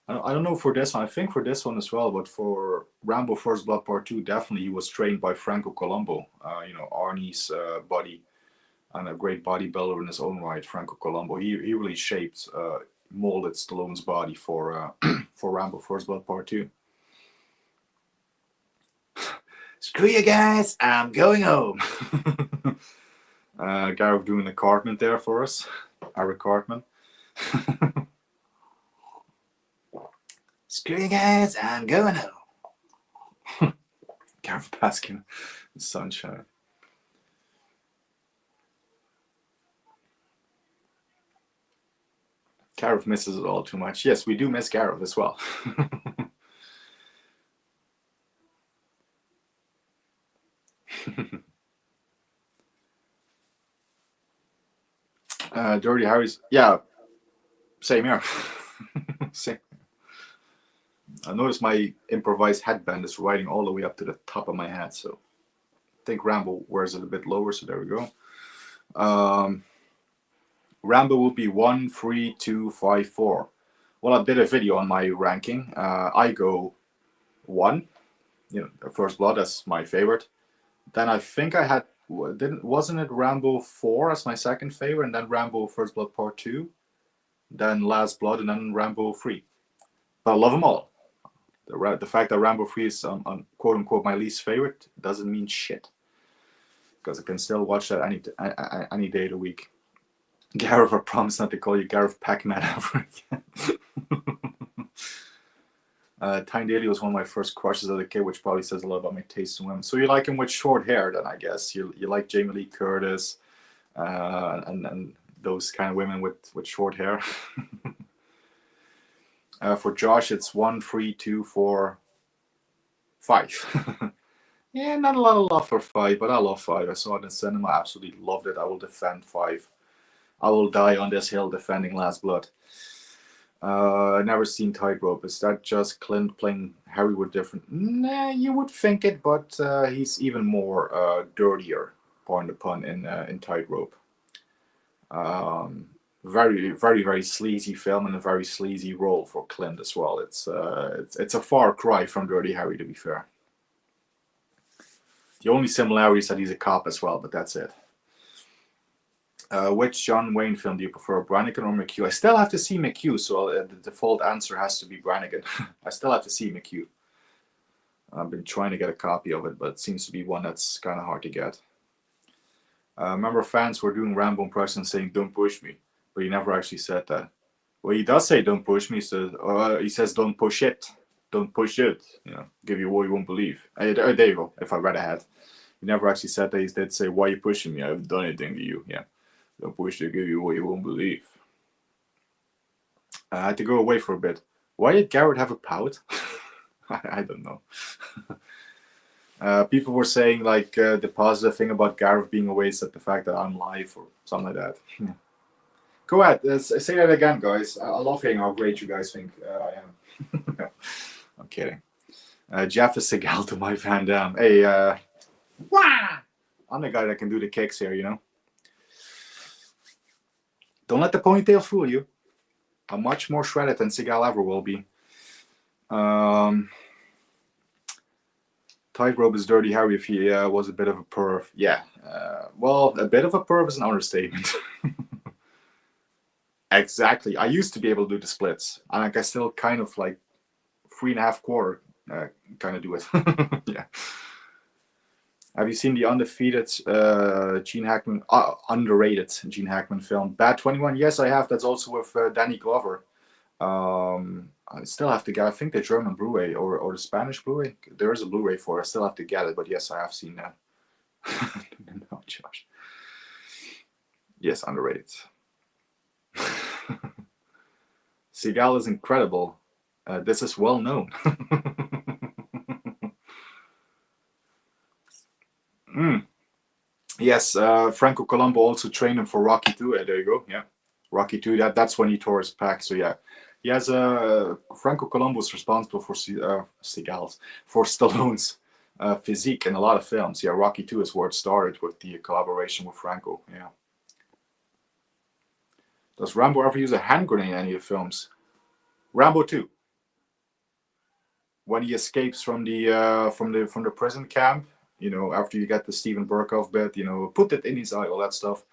I don't know for this one. I think for this one as well, but for Rambo First Blood Part 2, definitely he was trained by Franco Colombo. Arnie's buddy and a great bodybuilder in his own right, Franco Colombo. He really shaped, molded Stallone's body for for Rambo First Blood Part 2. Screw you guys, I'm going home. Gareth doing the Cartman there for us. Eric Cartman. Screw you guys, I'm going home. Gareth basking in sunshine. Gareth misses it all too much. Yes, we do miss Gareth as well. Dirty Harry's, yeah, same here. Same. I noticed my improvised headband is riding all the way up to the top of my head, so I think Rambo wears it a bit lower, so there we go. Rambo will be 1, 3, 2, 5, 4. Well, I did a video on my ranking. I go 1, the First Blood, that's my favorite. Then I think I had, wasn't it Rambo 4 as my second favorite, and then Rambo First Blood Part 2, then Last Blood, and then Rambo 3. But I love them all. The fact that Rambo 3 is on quote unquote my least favorite doesn't mean shit, because I can still watch that any day of the week. Gareth, I promise not to call you Gareth Pac-Man ever again. Tyne Daly was one of my first crushes as a kid, which probably says a lot about my taste in women. So you like him with short hair, then I guess you like Jamie Lee Curtis and those kind of women with short hair. For Josh, it's 1, 3, 2, 4, 5. Yeah, not a lot of love for 5, but I love 5. I saw it in cinema, I absolutely loved it. I will defend 5. I will die on this hill defending Last Blood. Never seen Tightrope. Is that just Clint playing Harry with different? Nah, you would think it, but he's even more dirtier, pardon the pun, in Tightrope. Very, very, very sleazy film and a very sleazy role for Clint as well. It's a far cry from Dirty Harry, to be fair. The only similarity is that he's a cop as well, but that's it. Which John Wayne film do you prefer, Brannigan or McHugh? I still have to see McHugh, so the default answer has to be Brannigan. I still have to see McHugh. I've been trying to get a copy of it, but it seems to be one that's kind of hard to get. Remember fans were doing Rambo impressions saying, "Don't push me," but he never actually said that. Well, he does say, "Don't push me." He says, "Don't push it. Don't push it." Give you what you won't believe. There you go. If I read ahead. He never actually said that. He did say, "Why are you pushing me? I haven't done anything to you." Yeah. Don't push to give you what you won't believe. I had to go away for a bit. Why did Garrett have a pout? I don't know. People were saying like the positive thing about Gareth being away is that the fact that I'm live or something like that. Yeah. Go ahead, say that again, guys. I love hearing how great you guys think I am. No, I'm kidding. Jeff is Seagal to my Van Damme. Hey, wah! I'm the guy that can do the kicks here, Don't let the ponytail fool you. I'm much more shredded than Seagal ever will be. Tightrope is Dirty Harry if he was a bit of a perv. Yeah. Well, a bit of a perv is an understatement. Exactly. I used to be able to do the splits. And I still kind of like 3.5 quarter kind of do it. Yeah. Have you seen the undefeated Gene Hackman, underrated Gene Hackman film, Bad 21? Yes, I have. That's also with Danny Glover. I still have to get, I think, the German Blu-ray or the Spanish Blu-ray. There is a Blu-ray for it. I still have to get it, but yes, I have seen that. No, Josh. Yes, underrated. Seagal is incredible. This is well known. Yes, Franco Colombo also trained him for Rocky 2. There you go. Yeah, Rocky 2. That's when he tore his pec. So yeah, he has Franco Colombo is responsible for for Stallone's physique in a lot of films. Yeah, Rocky 2 is where it started with the collaboration with Franco. Yeah. Does Rambo ever use a hand grenade in any of the films? Rambo 2. When he escapes from the prison camp, you know, after you get the Steven Berkoff bit, you know, put it in his eye, all that stuff.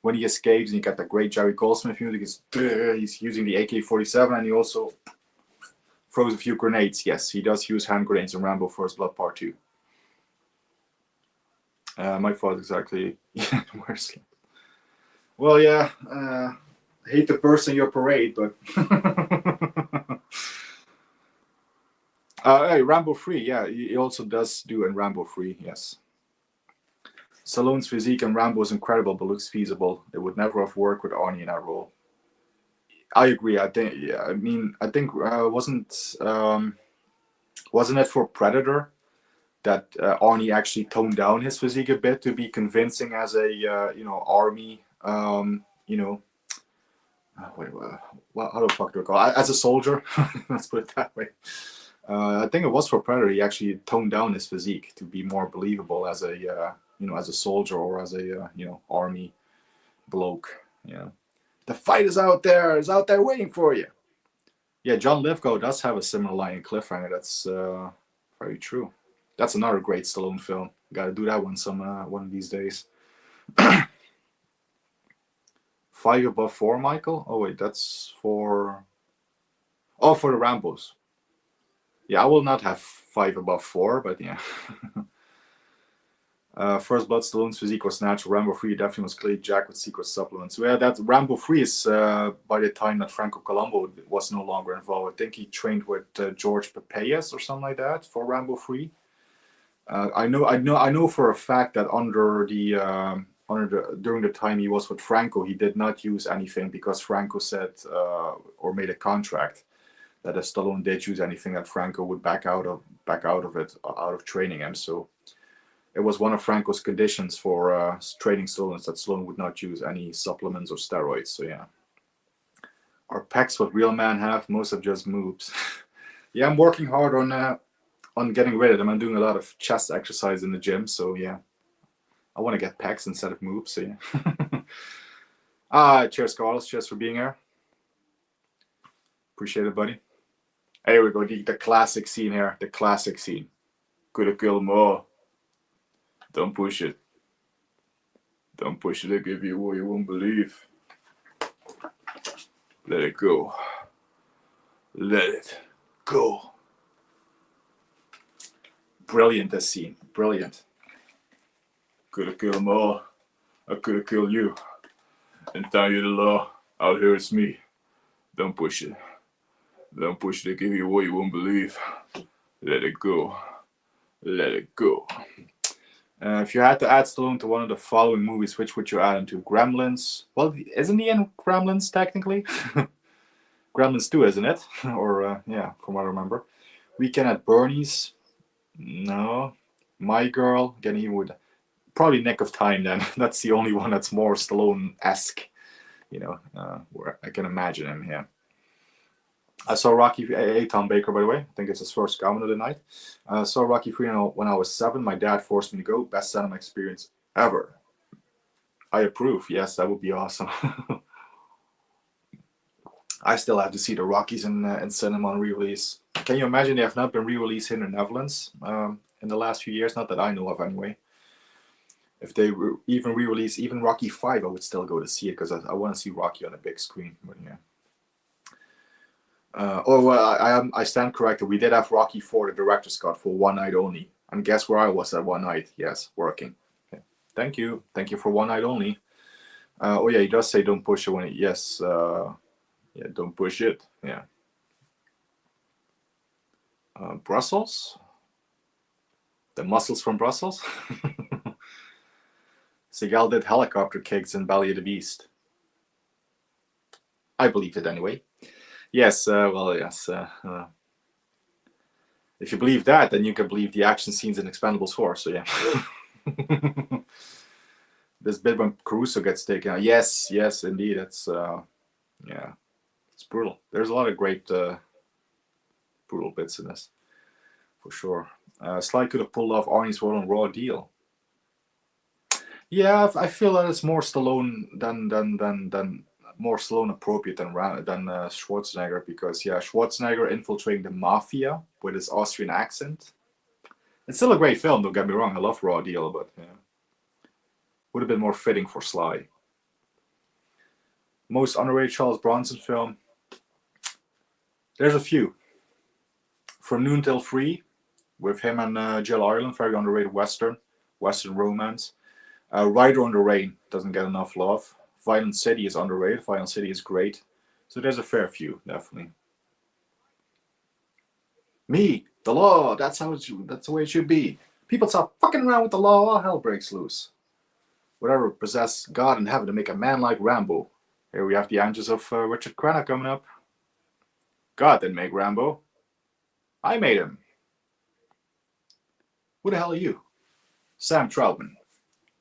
When he escapes, and you get that great Jerry Goldsmith music, he's using the AK-47, and he also throws a few grenades. Yes, he does use hand grenades in Rambo First Blood Part 2. My fault exactly. Where's... Well, yeah, hate to burst in your parade, but... hey, Rambo 3, yeah, he also does do in Rambo 3, yes. Stallone's physique in Rambo is incredible, but looks feasible. It would never have worked with Arnie in that role. I agree. I think, yeah. I mean, I think wasn't it for Predator that Arnie actually toned down his physique a bit to be convincing as a you know, army you know, how the fuck do I call it? As a soldier? Let's put it that way. I think it was for Predator. He actually toned down his physique to be more believable as a you know, as a soldier or as a you know, army bloke. Yeah, the fight is out there. It's out there waiting for you. Yeah, John Lithgow does have a similar line in Cliffhanger. That's very true. That's another great Stallone film. Got to do that one one of these days. 5 above 4, Michael. Oh wait, that's for. Oh, for the Rambos. Yeah, I will not have 5 above 4, but yeah. First Blood, Stallone's physique was natural. Rambo 3 definitely was clearly jacked with secret supplements. So yeah, that Rambo 3 is by the time that Franco Colombo was no longer involved. I think he trained with George Papayas or something like that for Rambo 3. I know for a fact that during the time he was with Franco, he did not use anything because Franco said or made a contract that if Stallone did use anything, that Franco would back out of training him. So it was one of Franco's conditions for training Stallone that Stallone would not use any supplements or steroids. So yeah, are pecs what real men have? Most of just moves. Yeah, I'm working hard on getting rid of them. I'm doing a lot of chest exercise in the gym. So yeah, I want to get pecs instead of moves. So yeah. Cheers, Carlos. Cheers for being here. Appreciate it, buddy. Here we go. The classic scene here. The classic scene. Coulda killed more. Don't push it. Don't push it. I give you what you won't believe. Let it go. Let it go. Brilliant, this scene. Brilliant. Coulda killed more. I coulda killed you. And tell you the law. Out here it's me. Don't push it. Don't push it. I give you what you won't believe. Let it go. Let it go. If you had to add Stallone to one of the following movies, which would you add him to? Gremlins? Well, isn't he in Gremlins technically? Gremlins 2, isn't it? Or, yeah, from what I remember. Weekend at Bernie's? No. My Girl? Again, he would... Probably Nick of Time then. That's the only one that's more Stallone-esque. You know, where I can imagine him, yeah. I saw Rocky, Tom Baker, by the way. I think it's his first comment of the night. I saw Rocky 3 when I was 7. My dad forced me to go. Best cinema experience ever. I approve. Yes, that would be awesome. I still have to see the Rockies in cinema on re-release. Can you imagine they have not been re-released here in the Netherlands in the last few years? Not that I know of, anyway. If they even re-release even Rocky 5, I would still go to see it because I want to see Rocky on a big screen. But yeah. I stand corrected. We did have Rocky 4, the director's cut, for one night only. And guess where I was at one night? Yes, working. Okay. Thank you. Thank you for one night only. Oh yeah, he does say don't push it when it... Yes. Yeah, don't push it. Yeah. Brussels? The muscles from Brussels? Seagal did helicopter kicks in Belly of the Beast. I believe it anyway. Yes, well, yes. If you believe that, then you can believe the action scenes in Expendables 4, so yeah. This bit when Caruso gets taken out. Yes, indeed. It's yeah, it's brutal. There's a lot of great brutal bits in this, for sure. Sly could have pulled off Arnie's role in Raw Deal. Yeah, I feel that it's more Stallone than more Stallone appropriate than Schwarzenegger, because Schwarzenegger infiltrating the mafia with his Austrian accent. It's still a great film, don't get me wrong. I love Raw Deal, but yeah, would have been more fitting for Sly. Most underrated Charles Bronson film. There's a few. From Noon Till Free, with him and Jill Ireland, very underrated Western romance. Rider on the Rain doesn't get enough love. Violent City is underrated. Violent City is great. So there's a fair few, definitely. Me, the law. That's the way it should be. People stop fucking around with the law. All hell breaks loose. Whatever possessed God in heaven to make a man like Rambo. Here we have the angels of Richard Crenna coming up. God didn't make Rambo. I made him. Who the hell are you? Sam Trautman.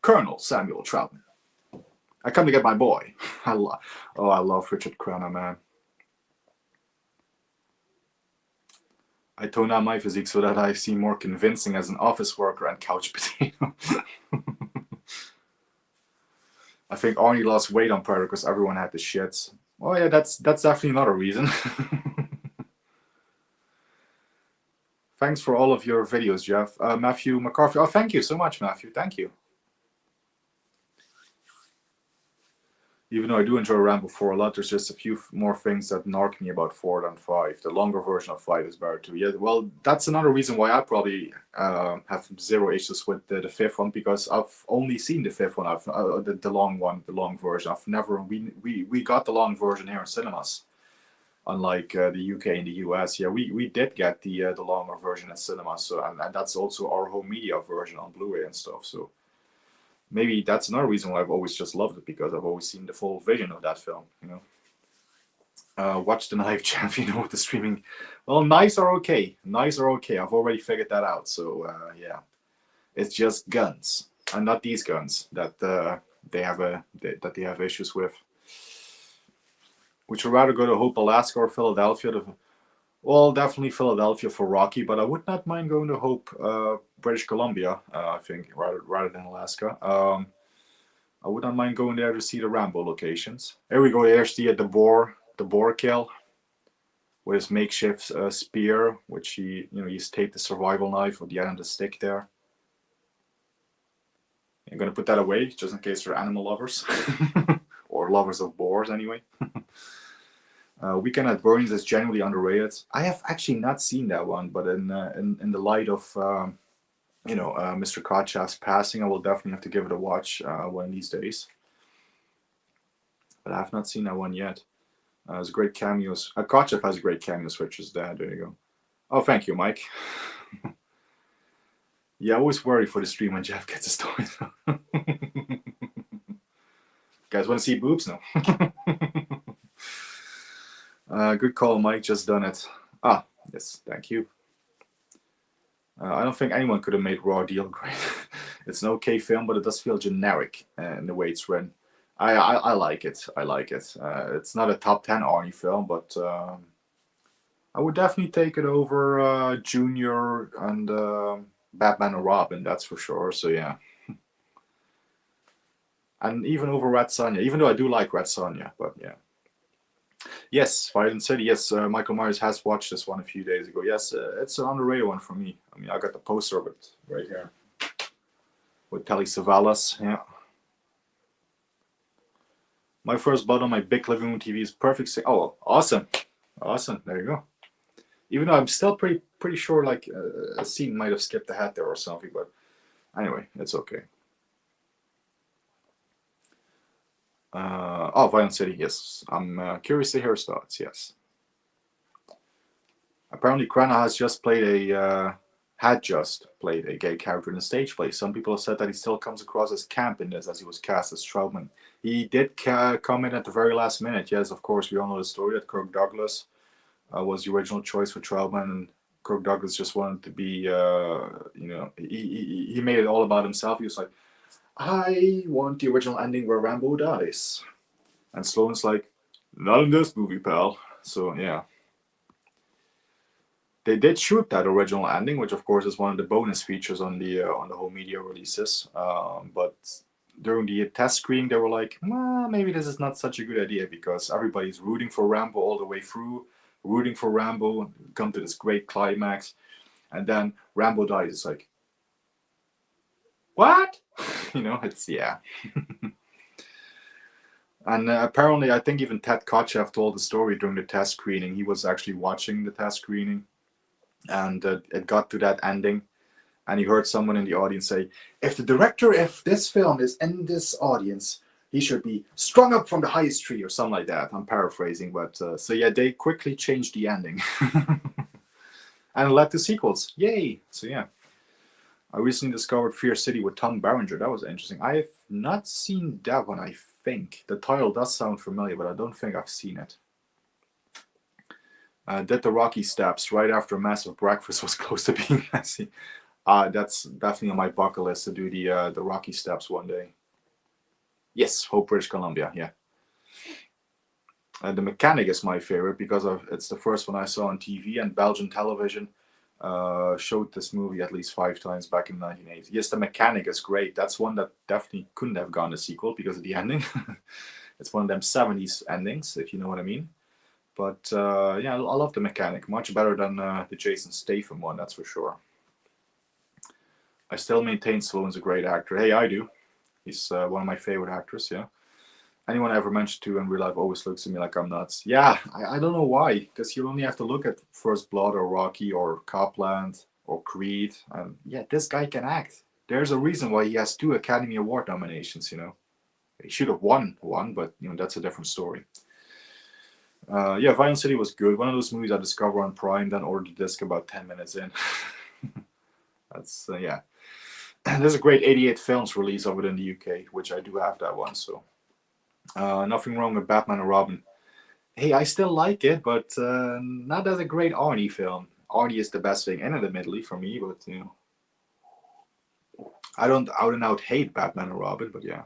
Colonel Samuel Trautman. I come to get my boy. I love Richard Crenna, man. I tone down my physique so that I seem more convincing as an office worker and couch potato. I think Arnie lost weight on Predator because everyone had the shits. Oh yeah, that's definitely not a reason. Thanks for all of your videos, Jeff. Matthew McCarthy. Oh, thank you so much, Matthew. Thank you. Even though I do enjoy Rambo 4 a lot, there's just a few more things that narc me about 4 than 5. The longer version of 5 is better too. Yeah, well, that's another reason why I probably have zero issues with the fifth one, because I've only seen the fifth one. I've the long one, the long version. I've never we got the long version here in cinemas, unlike the UK and the US. Yeah, we did get the longer version in cinemas. So and that's also our home media version on Blu-ray and stuff. So. Maybe that's another reason why I've always just loved it, because I've always seen the full vision of that film, you know. Watch the Knife Champ, you know, with the streaming. Well, nice or okay. I've already figured that out. So, yeah. It's just guns. And not these guns that they have issues with. Would you rather go to Hope, Alaska or Philadelphia? Well, definitely Philadelphia for Rocky, but I would not mind going to Hope, British Columbia, I think, rather than Alaska. I would not mind going there to see the Rambo locations. Here we go. There's the boar kill with his makeshift spear, which he's taped the survival knife with the end of the stick there. I'm gonna put that away just in case they're animal lovers or lovers of boars, anyway. Weekend at Bernie's is genuinely underrated. I have actually not seen that one, but in the light of Mr. Kotcheff's passing, I will definitely have to give it a watch one of these days. But I have not seen that one yet. There's great cameos. Kotcheff has a great cameo switch as dad. There you go. Oh, thank you, Mike. Yeah, I always worry for the stream when Jeff gets his toys. Guys want to see boobs? No. Good call, Mike. Just done it. Ah, yes, thank you. I don't think anyone could have made Raw Deal great. It's an okay film, but it does feel generic in the way it's written. I like it. I like it. It's not a top 10 Arnie film, but I would definitely take it over Junior and Batman and Robin, that's for sure. So yeah. And even over Red Sonja, even though I do like Red Sonja, but yeah. Yes, Violent City. Yes, Michael Myers has watched this one a few days ago. Yes, it's an underrated one for me. I mean, I got the poster of it right here with Telly Savalas. Yeah. My first blood on my big living room TV is perfect. Oh, awesome, awesome. There you go. Even though I'm still pretty sure like a scene might have skipped ahead there or something, but anyway, it's okay. Violent City, yes. I'm curious to hear his thoughts, yes. Apparently Crenna had just played a gay character in a stage play. Some people have said that he still comes across as camp in this, as he was cast as Trautman. He did come in at the very last minute. Yes, of course, we all know the story that Kirk Douglas was the original choice for Trautman, and Kirk Douglas just wanted to be, he made it all about himself. He was like, I want the original ending where Rambo dies. And Stallone's like, not in this movie, pal. So, yeah. They did shoot that original ending, which of course is one of the bonus features on the whole media releases. But during the test screening, they were like, maybe this is not such a good idea because everybody's rooting for Rambo all the way through, rooting for Rambo, come to this great climax, and then Rambo dies. It's like, what? It's, yeah. And apparently, I think even Ted Kotcheff told the story during the test screening. He was actually watching the test screening, and it got to that ending, and he heard someone in the audience say, if this film is in this audience, he should be strung up from the highest tree or something like that. I'm paraphrasing, but so yeah, they quickly changed the ending. And led to sequels. Yay! So yeah. I recently discovered Fear City with Tom Berenger. That was interesting. I have not seen that one, I think. The title does sound familiar, but I don't think I've seen it. Did the Rocky steps right after a massive breakfast was close to being messy. That's definitely on my bucket list to do the Rocky steps one day. Yes, Hope, British Columbia, yeah. The Mechanic is my favorite because it's the first one I saw on TV, and Belgian television showed this movie at least 5 times back in 1980. Yes, The Mechanic is great. That's one that definitely couldn't have gone a sequel because of the ending. It's one of them 70s endings, if you know what I mean. But yeah, I love The Mechanic. Much better than the Jason Statham one, that's for sure. I still maintain Stallone's a great actor. Hey, I do. He's one of my favorite actors, yeah. Anyone I ever mentioned to in real life always looks at me like I'm nuts. Yeah, I don't know why, because you only have to look at First Blood or Rocky or Copland or Creed. And yeah, this guy can act. There's a reason why he has 2 Academy Award nominations, He should have won one, but, that's a different story. Yeah, Violent City was good. One of those movies I discovered on Prime, then ordered the disc about 10 minutes in. That's, yeah. There's a great 88 Films release of it in the UK, which I do have that one, so. Nothing wrong with Batman and Robin. Hey, I still like it, but not as a great Arnie film. Arnie is the best thing in it, admittedly, for me, but, I don't out and out hate Batman and Robin, but yeah.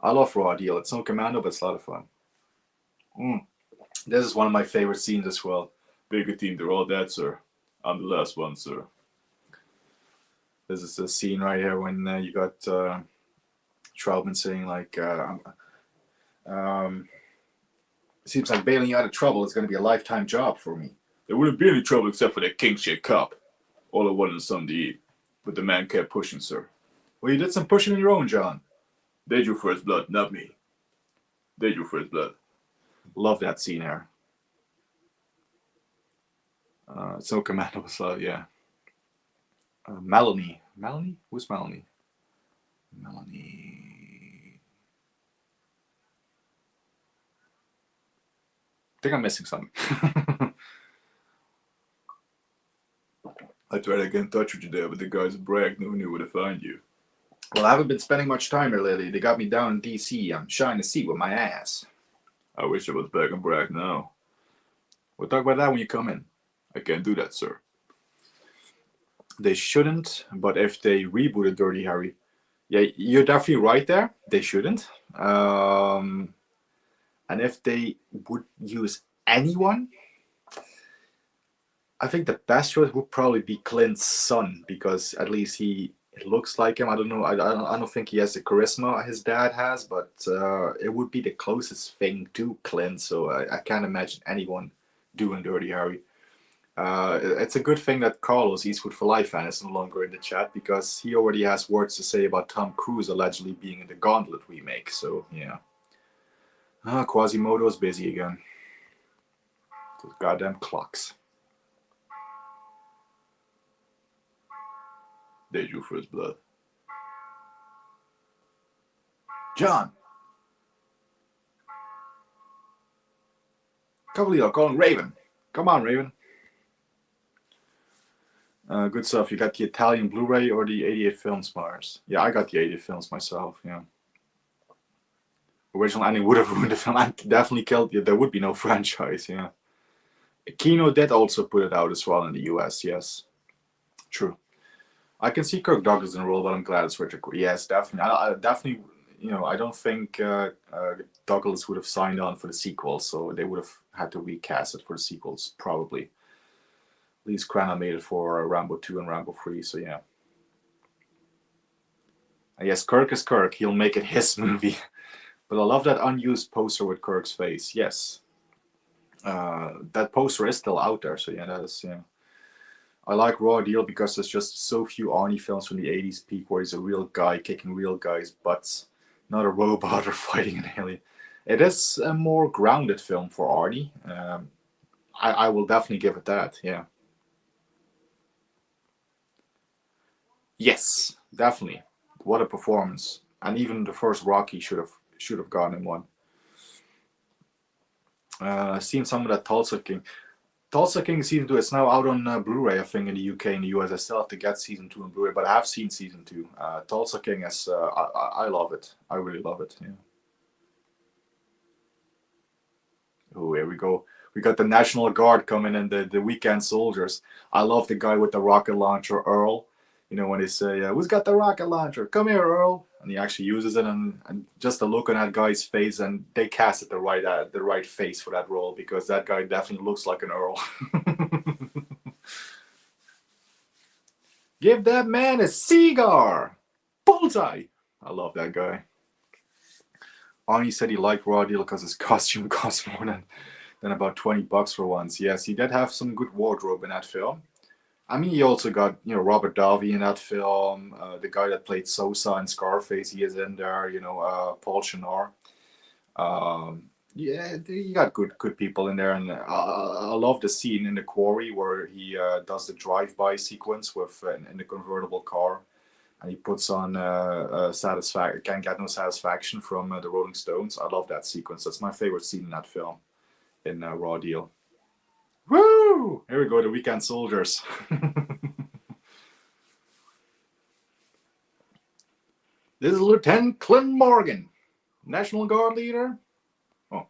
I love Raw Deal. It's no Commando, but it's a lot of fun. This is one of my favorite scenes as well. Bigger team, they're all dead, sir. I'm the last one, sir. This is the scene right here when you got Trautman saying, like, seems like bailing you out of trouble is going to be a lifetime job for me. There wouldn't be any trouble except for that king shit cop. All I wanted was something to eat. But the man kept pushing, sir. Well, you did some pushing on your own, John. They drew First Blood, not me. They drew First Blood. Love that scene here. So Commando was, yeah. Melanie. Melanie? Who's Melanie? Melanie. I think I'm missing something. I tried to get in touch with you there, but the guys at Bragg never knew where to find you. Well, I haven't been spending much time here lately. They got me down in D.C. I'm shining a seat with my ass. I wish I was back in Bragg now. We'll talk about that when you come in. I can't do that, sir. They shouldn't, but if they rebooted Dirty Harry, yeah, you're definitely right there. They shouldn't. And if they would use anyone, I think the best choice would probably be Clint's son, because at least it looks like him. I don't know. I don't think he has the charisma his dad has, but it would be the closest thing to Clint. So I can't imagine anyone doing Dirty Harry. It's a good thing that Carlos, Eastwood for Life fan, is no longer in the chat, because he already has words to say about Tom Cruise allegedly being in the Gauntlet remake. So yeah. Quasimodo's busy again. Those goddamn clocks. They drew First Blood. John. Cavalier calling Raven. Come on, Raven. Good stuff. You got the Italian Blu-ray or the 88 Films, Mars? Yeah, I got the 88 Films myself, yeah. Original ending would have ruined the film. I definitely killed it. There would be no franchise, yeah. Kino did also put it out as well in the US, yes. True. I can see Kirk Douglas in the role, but I'm glad it's Richard Crenna. Yes, definitely. I definitely, I don't think Douglas would have signed on for the sequel, so they would have had to recast it for the sequels, probably. At least Crenna made it for Rambo 2 and Rambo 3, so yeah. And yes, Kirk is Kirk. He'll make it his movie. But I love that unused poster with Kirk's face. Yes. That poster is still out there, so yeah, that is, yeah. I like Raw Deal because there's just so few Arnie films from the 80s peak where he's a real guy kicking real guys' butts, not a robot or fighting an alien. It is a more grounded film for Arnie. I will definitely give it that, yeah. Yes, definitely. What a performance. And even the first Rocky should have gotten him one. Seen some of that Tulsa King. Tulsa King season 2, it's now out on Blu-ray, I think, in the UK and the US. I still have to get season 2 on Blu-ray, but I have seen season 2. Tulsa King is, I love it. I really love it. Yeah. Oh, here we go. We got the National Guard coming in, the weekend soldiers. I love the guy with the rocket launcher, Earl. You know, when they say, who's got the rocket launcher? Come here, Earl. And he actually uses it, and just the look on that guy's face, and they casted the right face for that role, because that guy definitely looks like an Earl. Give that man a cigar. Bullseye. I love that guy. Arnie said he liked Raw Deal because his costume cost more than about $20 for once. Yes, he did have some good wardrobe in that film. I mean, he also got, Robert Davi in that film. The guy that played Sosa in Scarface, he is in there. Paul Shenar. Yeah, you got good people in there, and I love the scene in the quarry where he does the drive-by sequence with in the convertible car, and he puts on "Can't Get No Satisfaction" from the Rolling Stones. I love that sequence. That's my favorite scene in that film, in Raw Deal. Woo! Here we go, the Weekend Soldiers. This is Lieutenant Clint Morgan, National Guard leader. Oh,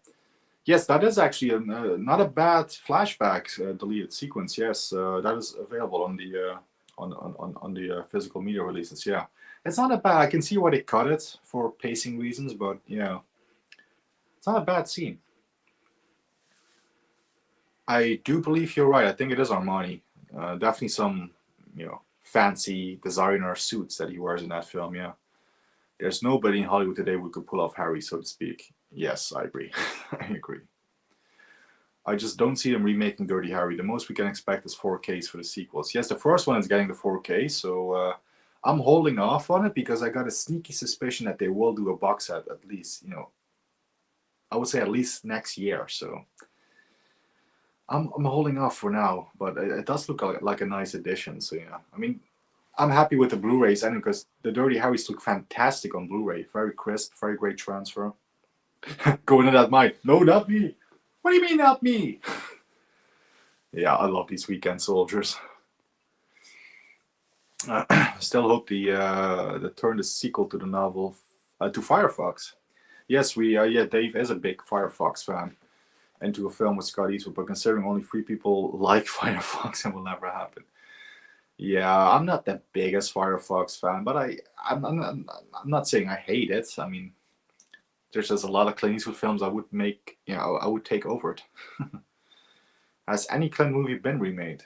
yes, that is actually not a bad flashback deleted sequence. Yes, that is available on the on the physical media releases. Yeah, it's not a bad. I can see why they cut it for pacing reasons, but yeah, it's not a bad scene. I do believe you're right. I think it is Armani. Definitely some, fancy designer suits that he wears in that film. Yeah, there's nobody in Hollywood today who could pull off Harry, so to speak. Yes, I agree. I agree. I just don't see them remaking Dirty Harry. The most we can expect is 4Ks for the sequels. Yes, the first one is getting the 4K, so I'm holding off on it because I got a sneaky suspicion that they will do a box set at least, I would say at least next year. So I'm holding off for now, but it does look like a nice addition. So yeah, I mean, I'm happy with the Blu-rays, and because the Dirty Harrys look fantastic on Blu-ray, very crisp, very great transfer. Going in that mind, no, not me. What do you mean, not me? Yeah, I love these Weekend Soldiers. Still hope they turn the sequel to the novel to Firefox. Yes, Dave is a big Firefox fan. Into a film with Scott Eastwood, but considering only 3 people like Firefox, it will never happen. Yeah, I'm not the biggest Firefox fan, but I'm not saying I hate it. I mean, there's just a lot of Clint Eastwood films I would make, I would take over it. Has any Clint movie been remade?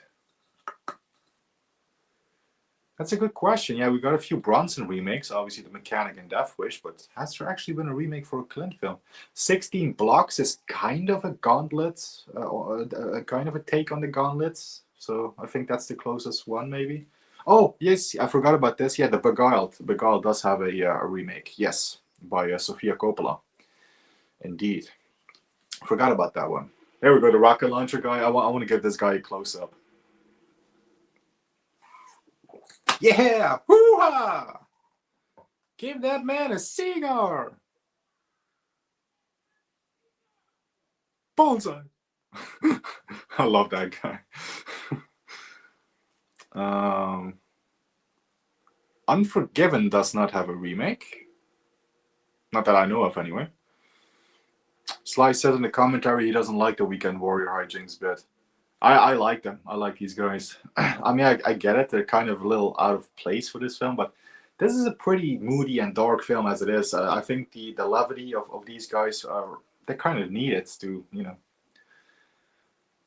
That's a good question. Yeah, we got a few Bronson remakes, obviously The Mechanic and Death Wish, but has there actually been a remake for a Clint film? 16 Blocks is kind of a Gauntlet, kind of a take on the Gauntlets. So I think that's the closest one, maybe. Oh, yes, I forgot about this. Yeah, The Beguiled. Beguiled does have a remake, yes, by Sofia Coppola. Indeed. Forgot about that one. There we go, the rocket launcher guy. I want to give this guy a close-up. Yeah! Hoo-ha! Give that man a cigar! Bullseye! I love that guy. Unforgiven does not have a remake. Not that I know of, anyway. Sly says in the commentary he doesn't like the Weekend Warrior hijinks bit. I like them. I like these guys. I mean, I get it. They're kind of a little out of place for this film, but this is a pretty moody and dark film as it is. I think the levity of these guys are they kind of need it to, you know.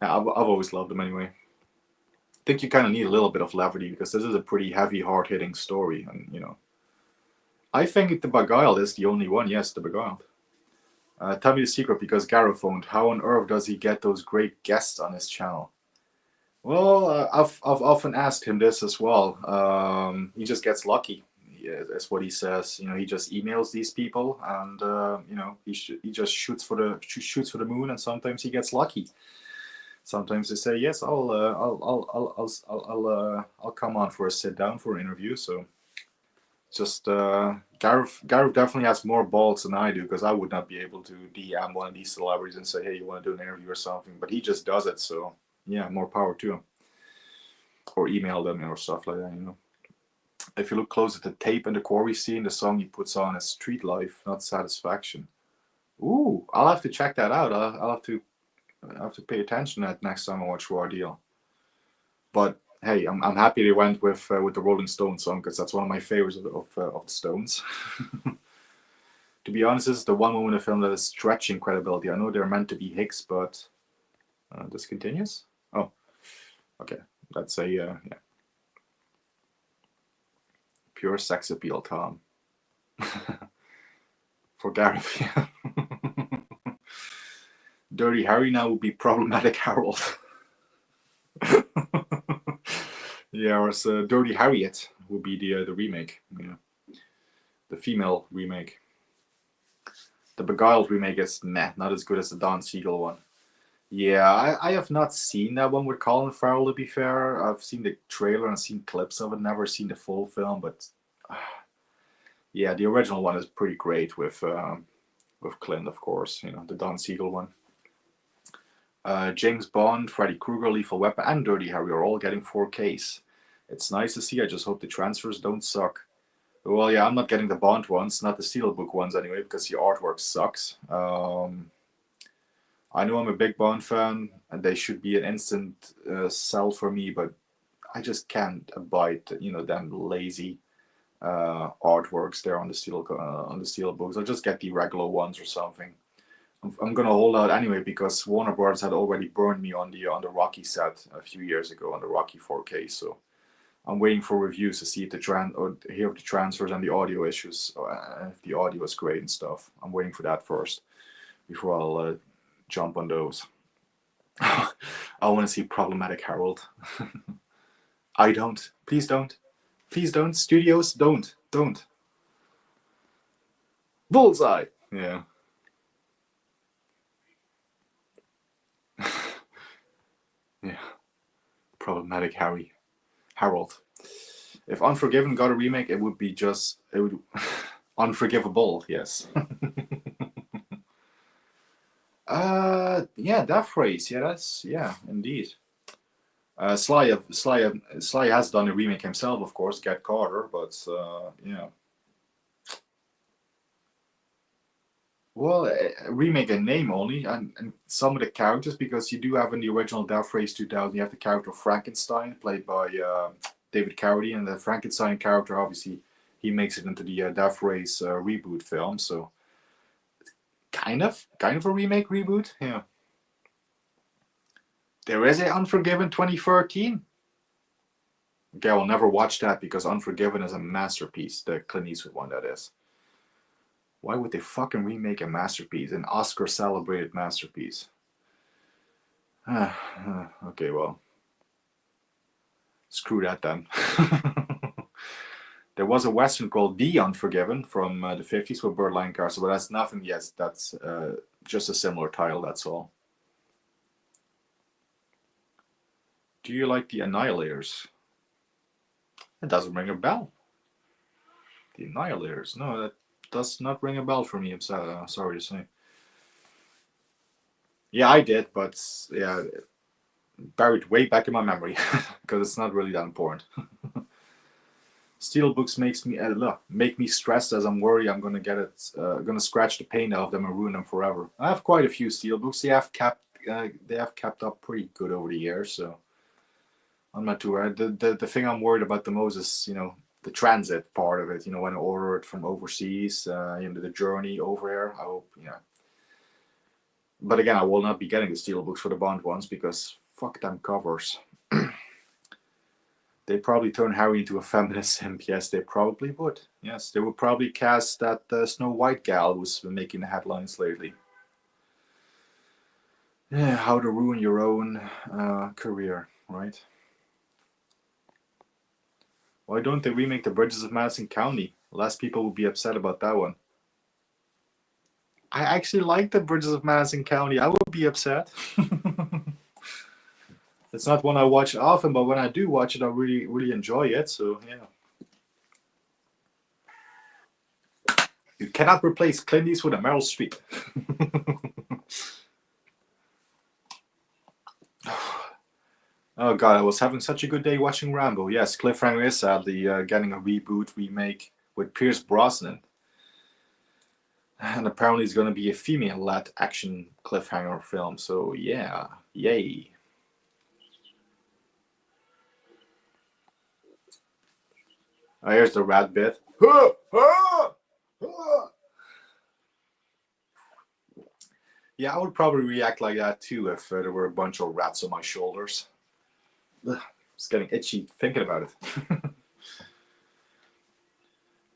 I've always loved them anyway. I think you kind of need a little bit of levity because this is a pretty heavy, hard-hitting story, and you know. I think The Beguiled is the only one. Yes, The Beguiled. Tell me the secret, because Gareth phoned. How on earth does he get those great guests on his channel? Well, I've often asked him this as well. He just gets lucky. Yeah, that's what he says. You know, he just emails these people, and you know, he just shoots for the moon, and sometimes he gets lucky. Sometimes they say yes, I'll come on for a sit down for an interview. So just Gareth definitely has more balls than I do, because I would not be able to DM one of these celebrities and say, hey, you want to do an interview or something, but he just does it. So yeah, more power to him. Or email them or stuff like that, you know. If you look close at the tape in the quarry scene, the song he puts on is Street Life, Not Satisfaction. Ooh, I'll have to check that out. I'll have to pay attention to that next time I watch Raw Deal. But hey, I'm happy they went with the Rolling Stones song, because that's one of my favorites of the Stones. To be honest, this is the one moment in the film that is stretching credibility. I know they're meant to be Hicks, but this continues. Oh, okay. That's a yeah. Pure sex appeal, Tom. For Gareth, yeah. Dirty Harry now would be Problematic Harold. Yeah, or Dirty Harriet would be the remake. Yeah. The female remake. The Beguiled remake is meh, not as good as the Don Siegel one. Yeah, I have not seen that one with Colin Farrell, to be fair. I've seen the trailer and seen clips of it, never seen the full film, but yeah, the original one is pretty great with Clint, of course, you know, the Don Siegel one. James Bond, Freddy Krueger, Lethal Weapon, and Dirty Harry are all getting 4Ks. It's nice to see. I just hope the transfers don't suck. Well, yeah, I'm not getting the Bond ones, not the Steelbook ones anyway, because the artwork sucks. I know I'm a big Bond fan, and they should be an instant sell for me, but I just can't abide, you know, them lazy artworks there on the Steelbooks. I'll just get the regular ones or something. I'm gonna hold out anyway, because Warner Bros. Had already burned me on the Rocky set a few years ago on the Rocky 4K. So I'm waiting for reviews to see if hear of the transfers and the audio issues, if the audio is great and stuff. I'm waiting for that first before I'll jump on those. I want to see Problematic Harold. I don't. Please don't. Please don't. Studios, don't. Bullseye. Yeah. Yeah. Problematic Harold. If Unforgiven got a remake, it would Unforgivable, yes. Yeah, Death Race. Yeah, indeed. Sly has done a remake himself, of course, Get Carter, but yeah. Well, a remake in name only, and some of the characters, because you do have in the original Death Race 2000, you have the character Frankenstein, played by David Carradine, and the Frankenstein character, obviously, he makes it into the Death Race reboot film, so kind of a remake reboot, yeah. There is a Unforgiven 2013. Okay, I will never watch that, because Unforgiven is a masterpiece, the Clint Eastwood one, that is. Why would they fucking remake a masterpiece, an Oscar-celebrated masterpiece? Okay, well, screw that then. There was a Western called The Unforgiven from the 50s with Burt Lancaster, but that's nothing yet. That's just a similar title, that's all. Do you like the Annihilators? It doesn't ring a bell. The Annihilators, no, that does not ring a bell for me, I'm sorry to say. Yeah, I did, but yeah, buried way back in my memory, because it's not really that important. Steelbooks make me stressed, as I'm worried I'm gonna scratch the paint out of them and ruin them forever. I have quite a few Steelbooks. They have have kept up pretty good over the years, so I'm not too worried. The thing I'm worried about the most is, the transit part of it. When I order it from overseas, the journey over here. I hope, But again, I will not be getting the steelbooks for the Bond ones because fuck them covers. They probably turn Harry into a feminist simp. Yes, they probably would. Yes, they would probably cast that Snow White gal who's been making the headlines lately. Yeah, how to ruin your own career, right? Why don't they remake The Bridges of Madison County? Less people would be upset about that one. I actually like The Bridges of Madison County. I would be upset. It's not one I watch often, but when I do watch it, I really, really enjoy it. So, yeah. You cannot replace Clint Eastwood and Meryl Streep. Oh, God, I was having such a good day watching Rambo. Yes, cliffhanger is sadly getting a reboot, remake with Pierce Brosnan. And apparently it's going to be a female-led action cliffhanger film. So, yeah, yay. Oh, here's the rat bit. Yeah, I would probably react like that too if there were a bunch of rats on my shoulders. Ugh, it's getting itchy thinking about it.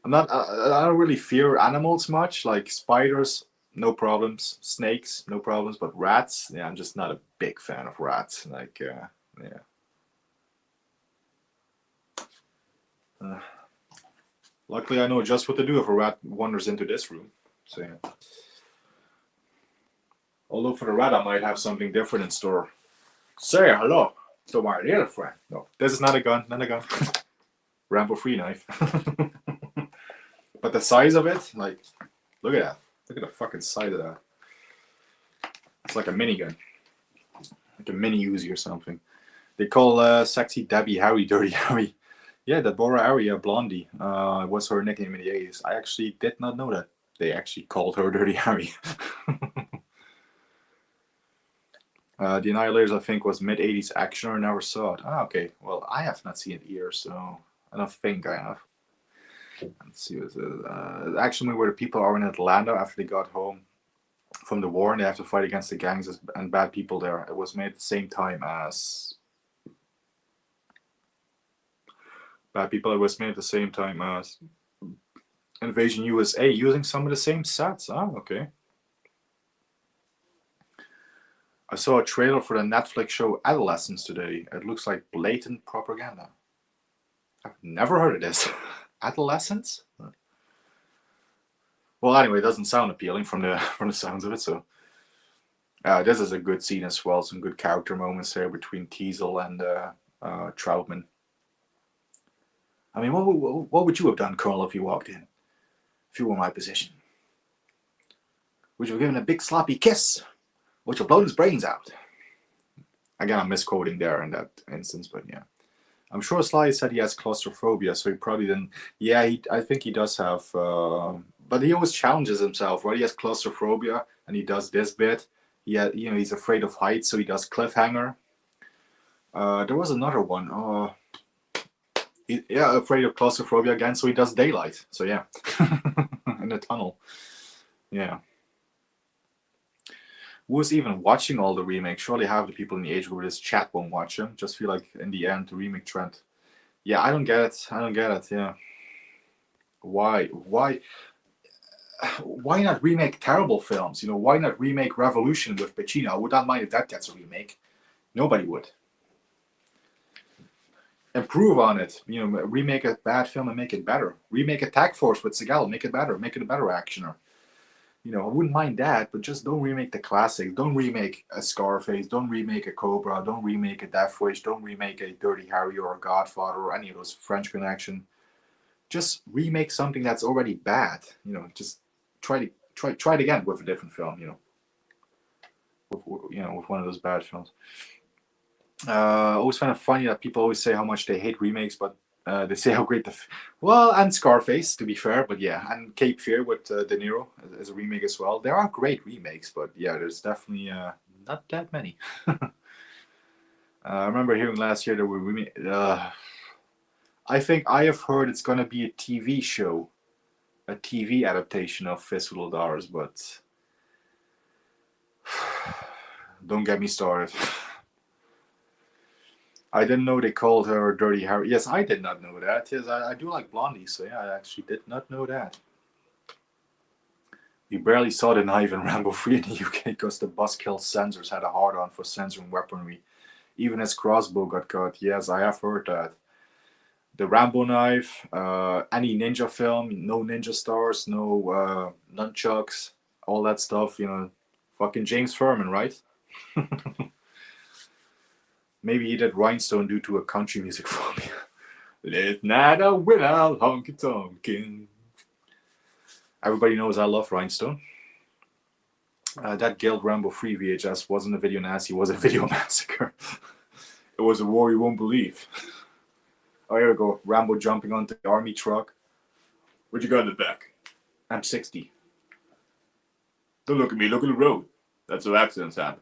I don't really fear animals much, like spiders, no problems. Snakes, no problems. But rats, yeah, I'm just not a big fan of rats. Like, yeah. Luckily, I know just what to do if a rat wanders into this room. So, yeah. Although for the rat, I might have something different in store. Say hello to my little friend. No, this is not a gun. Not a gun. Rambo free knife. But the size of it, like, look at that. Look at the fucking size of that. It's like a minigun. Like a mini Uzi or something. They call Sexy Debbie Harry Dirty Harry. Yeah, Deborah Harry, Blondie, was her nickname in the 80s. I actually did not know that. They actually called her Dirty Harry. The Annihilators, I think, was mid-80s action, or never saw it. Ah, okay. Well, I have not seen it either, so I don't think I have. Let's see what it is. Action movie where the people are in Atlanta after they got home from the war and they have to fight against the gangs and bad people there. It was made at the same time as... Bad People. It was made at the same time as Invasion USA, using some of the same sets. Oh, okay. I saw a trailer for the Netflix show Adolescence today. It looks like blatant propaganda. I've never heard of this. Adolescence? Well, anyway, it doesn't sound appealing from the sounds of it. So this is a good scene as well. Some good character moments there between Teasel and Trautman. I mean, what would you have done, Colonel, if you walked in? If you were in my position? Would you have given a big sloppy kiss? Would you have blown his brains out? Again, I'm misquoting there in that instance, but yeah. I'm sure Sly said he has claustrophobia, so he probably didn't... Yeah, I think he does have... but he always challenges himself, right? He has claustrophobia, and he does this bit. He's afraid of heights, so he does cliffhanger. There was another one. Afraid of claustrophobia again, so he does daylight. So yeah, in the tunnel. Yeah. Who's even watching all the remakes? Surely half the people in the age group of this chat won't watch them. Just feel like in the end, the remake trend. Yeah, I don't get it. Yeah. Why not remake terrible films? Why not remake Revolution with Pacino? I would not mind if that gets a remake. Nobody would. Improve on it. Remake a bad film and make it better. Remake Attack Force with Seagal, make it better. Make it a better actioner. I wouldn't mind that, but just don't remake the classics. Don't remake a Scarface. Don't remake a Cobra. Don't remake a Death Wish. Don't remake a Dirty Harry or a Godfather or any of those French Connection. Just remake something that's already bad. Just try it again with a different film. With one of those bad films. Always find it funny that people always say how much they hate remakes, but they say how great and Scarface, to be fair, but yeah, and Cape Fear with De Niro as a remake as well. There are great remakes, but yeah, there's definitely not that many. I remember hearing last year that we I think I have heard it's gonna be a TV show, a TV adaptation of Fistful of Dollars, but don't get me started. I didn't know they called her Dirty Harry. Yes, I did not know that. Yes, I do like Blondie, so yeah, I actually did not know that. We barely saw the knife in Rambo 3 in the UK because the Buzzkill censors had a hard-on for censoring weaponry. Even his crossbow got cut. Yes, I have heard that. The Rambo knife, any ninja film, no ninja stars, no nunchucks, all that stuff, you know. Fucking James Furman, right? Maybe he did Rhinestone due to a country music phobia. Let not a winner honky tonkin. Everybody knows I love Rhinestone. That Guild Rambo 3 VHS wasn't a video nasty, it was a video massacre. It was a war you won't believe. Oh, here we go. Rambo jumping onto the army truck. What you got in the back? I'm 60. Don't look at me, look at the road. That's how accidents happen.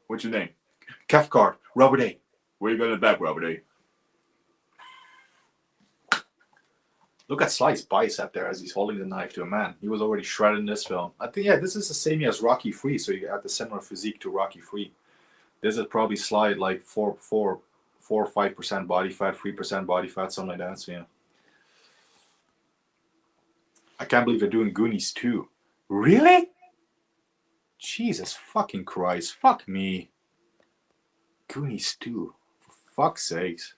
What's your name? Cathcart, Robert A. Where you got in the back, Robert A? Look at Sly's bicep there as he's holding the knife to a man. He was already shredded in this film. I think, yeah, this is the same as Rocky 3, so you have the similar physique to Rocky 3. This is probably Sly like 4 or 5% body fat, 3% body fat, something like that. So yeah. I can't believe they're doing Goonies 2. Really? Jesus fucking Christ. Fuck me. Goonies 2. For fuck's sakes.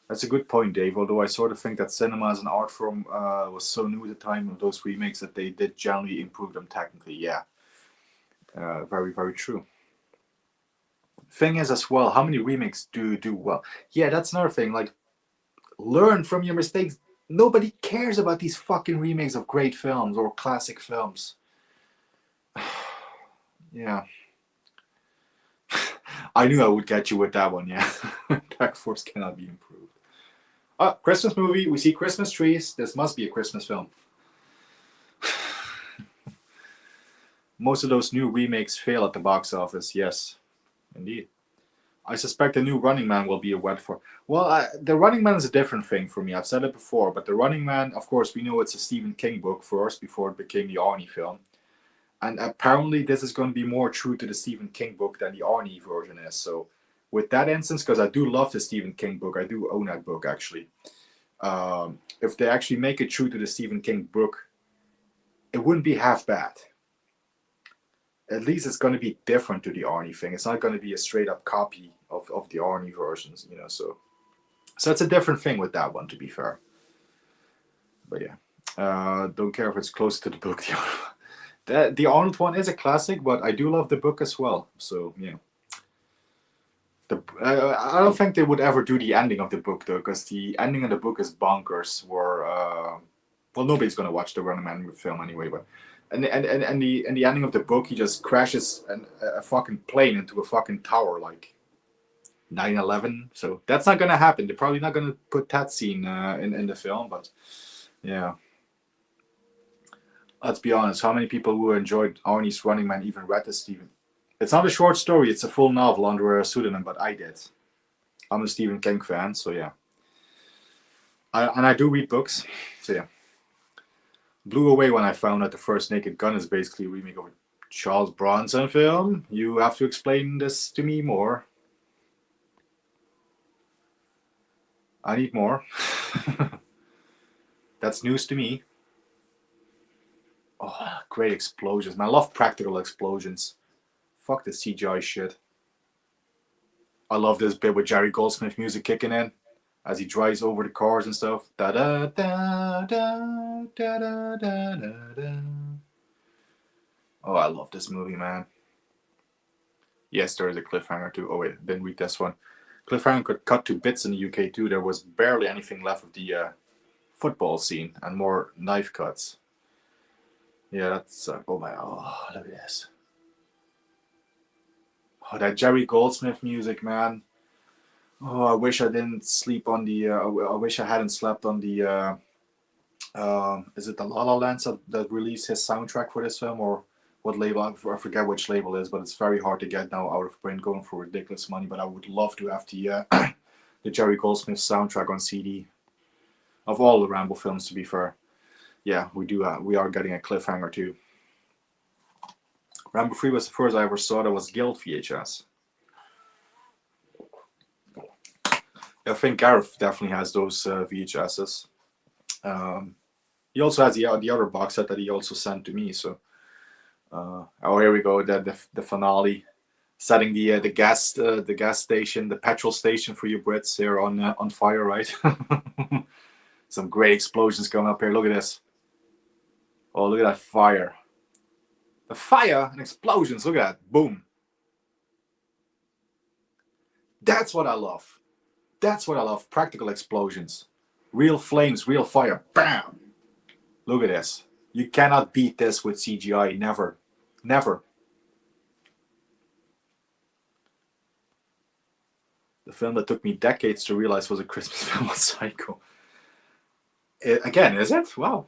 That's a good point, Dave. Although I sort of think that cinema as an art form was so new at the time of those remakes that they did generally improve them technically. Yeah. Very, very true. Thing is as well, how many remakes do well? Yeah, that's another thing. Like, learn from your mistakes. Nobody cares about these fucking remakes of great films or classic films. Yeah. I knew I would get you with that one, yeah. Dark Force cannot be improved. Christmas movie. We see Christmas trees. This must be a Christmas film. Most of those new remakes fail at the box office. Yes, indeed. I suspect the new Running Man will be a wet for. Well, the Running Man is a different thing for me. I've said it before, but the Running Man, of course, we know it's a Stephen King book first before it became the Arnie film. And apparently this is going to be more true to the Stephen King book than the Arnie version is. So with that instance, because I do love the Stephen King book, I do own that book actually. If they actually make it true to the Stephen King book, it wouldn't be half bad. At least it's going to be different to the Arnie thing. It's not going to be a straight up copy of the Arnie versions, you know. So it's a different thing with that one, to be fair. But yeah, don't care if it's close to the book. The Arnold one is a classic, but I do love the book as well. So yeah, I don't think they would ever do the ending of the book though, because the ending of the book is bonkers. Where well, nobody's gonna watch the Running Man film anyway, but. And the ending of the book, he just crashes a fucking plane into a fucking tower like 9/11. So that's not gonna happen. They're probably not gonna put that scene in the film. But yeah, let's be honest. How many people who enjoyed Arnie's Running Man even read this, Stephen? It's not a short story. It's a full novel under a pseudonym. But I did. I'm a Stephen King fan, so yeah. I do read books, so yeah. Blew away when I found out the first Naked Gun is basically a remake of a Charles Bronson film. You have to explain this to me more. I need more. That's news to me. Oh, great explosions. Man, I love practical explosions. Fuck the CGI shit. I love this bit with Jerry Goldsmith music kicking in as he drives over the cars and stuff. Da da da da da da da da. Oh, I love this movie, man. Yes, there is a cliffhanger too. Oh wait, didn't read this one. Cliffhanger got cut to bits in the UK too. There was barely anything left of the football scene and more knife cuts. Yeah, that's oh my, oh look at this. Oh, that Jerry Goldsmith music, man. Oh, I wish I didn't sleep on the. I wish I hadn't slept on the. Is it the La La Land that released his soundtrack for this film, or what label, I forget which label it is, but it's very hard to get now out of print, going for ridiculous money. But I would love to have the the Jerry Goldsmith soundtrack on CD of all the Rambo films, to be fair. Yeah, we are getting a cliffhanger too. Rambo 3 was the first I ever saw that was Guild VHS. I think Gareth definitely has those VHSs. He also has the other box set that he also sent to me. So, oh, here we go. The finale, setting the gas station, the petrol station for you Brits here on fire, right? Some great explosions coming up here. Look at this. Oh, look at that fire. The fire and explosions. Look at that. Boom. That's what I love. That's what I love. Practical explosions. Real flames, real fire. Bam. Look at this. You cannot beat this with CGI. Never. Never. The film that took me decades to realize was a Christmas film was Psycho. Again, is it? Wow.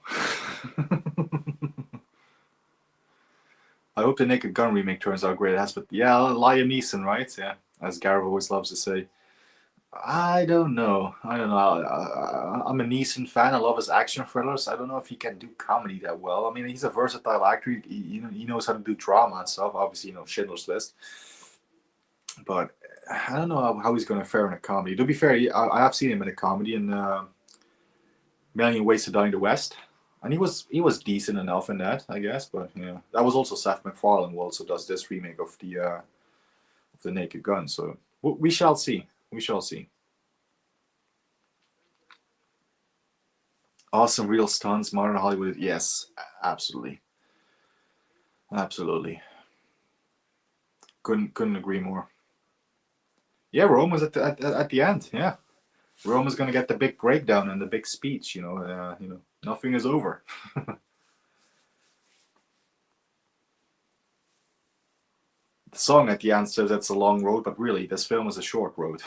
I hope the Naked Gun remake turns out great. But yeah, Liam Neeson, right? Yeah, as Gareth always loves to say. I don't know. I'm a Neeson fan. I love his action thrillers. I don't know if he can do comedy that well. I mean, he's a versatile actor. He knows how to do drama and stuff. Obviously, Schindler's List. But I don't know how he's going to fare in a comedy. To be fair, I have seen him in a comedy in Million Ways to Die in the West. And he was decent enough in that, I guess. But yeah, that was also Seth MacFarlane, who also does this remake of the Naked Gun. So we shall see. We shall see. Awesome real stunts, modern Hollywood. Yes, absolutely. Absolutely. Couldn't agree more. Yeah, Rome was at the end. Yeah, Rome is going to get the big breakdown and the big speech. Nothing is over. The song at the end says it's a long road, but really, this film is a short road.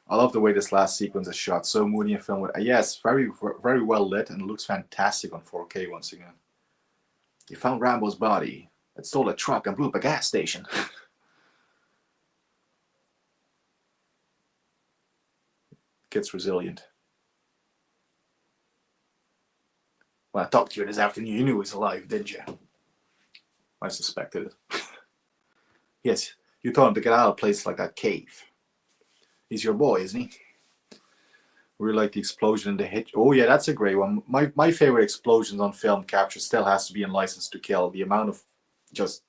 I love the way this last sequence is shot. So moody and film. Yes, very, very well lit, and looks fantastic on 4K once again. He found Rambo's body. It stole a truck and blew up a gas station. Kid's resilient. When I talked to you this afternoon, you knew he was alive, didn't you? I suspected it. Yes, you told him to get out of a place like that cave. He's your boy, isn't he? Really like the explosion in the hitch. Oh yeah, that's a great one. My favorite explosions on film capture still has to be in License to Kill. The amount of just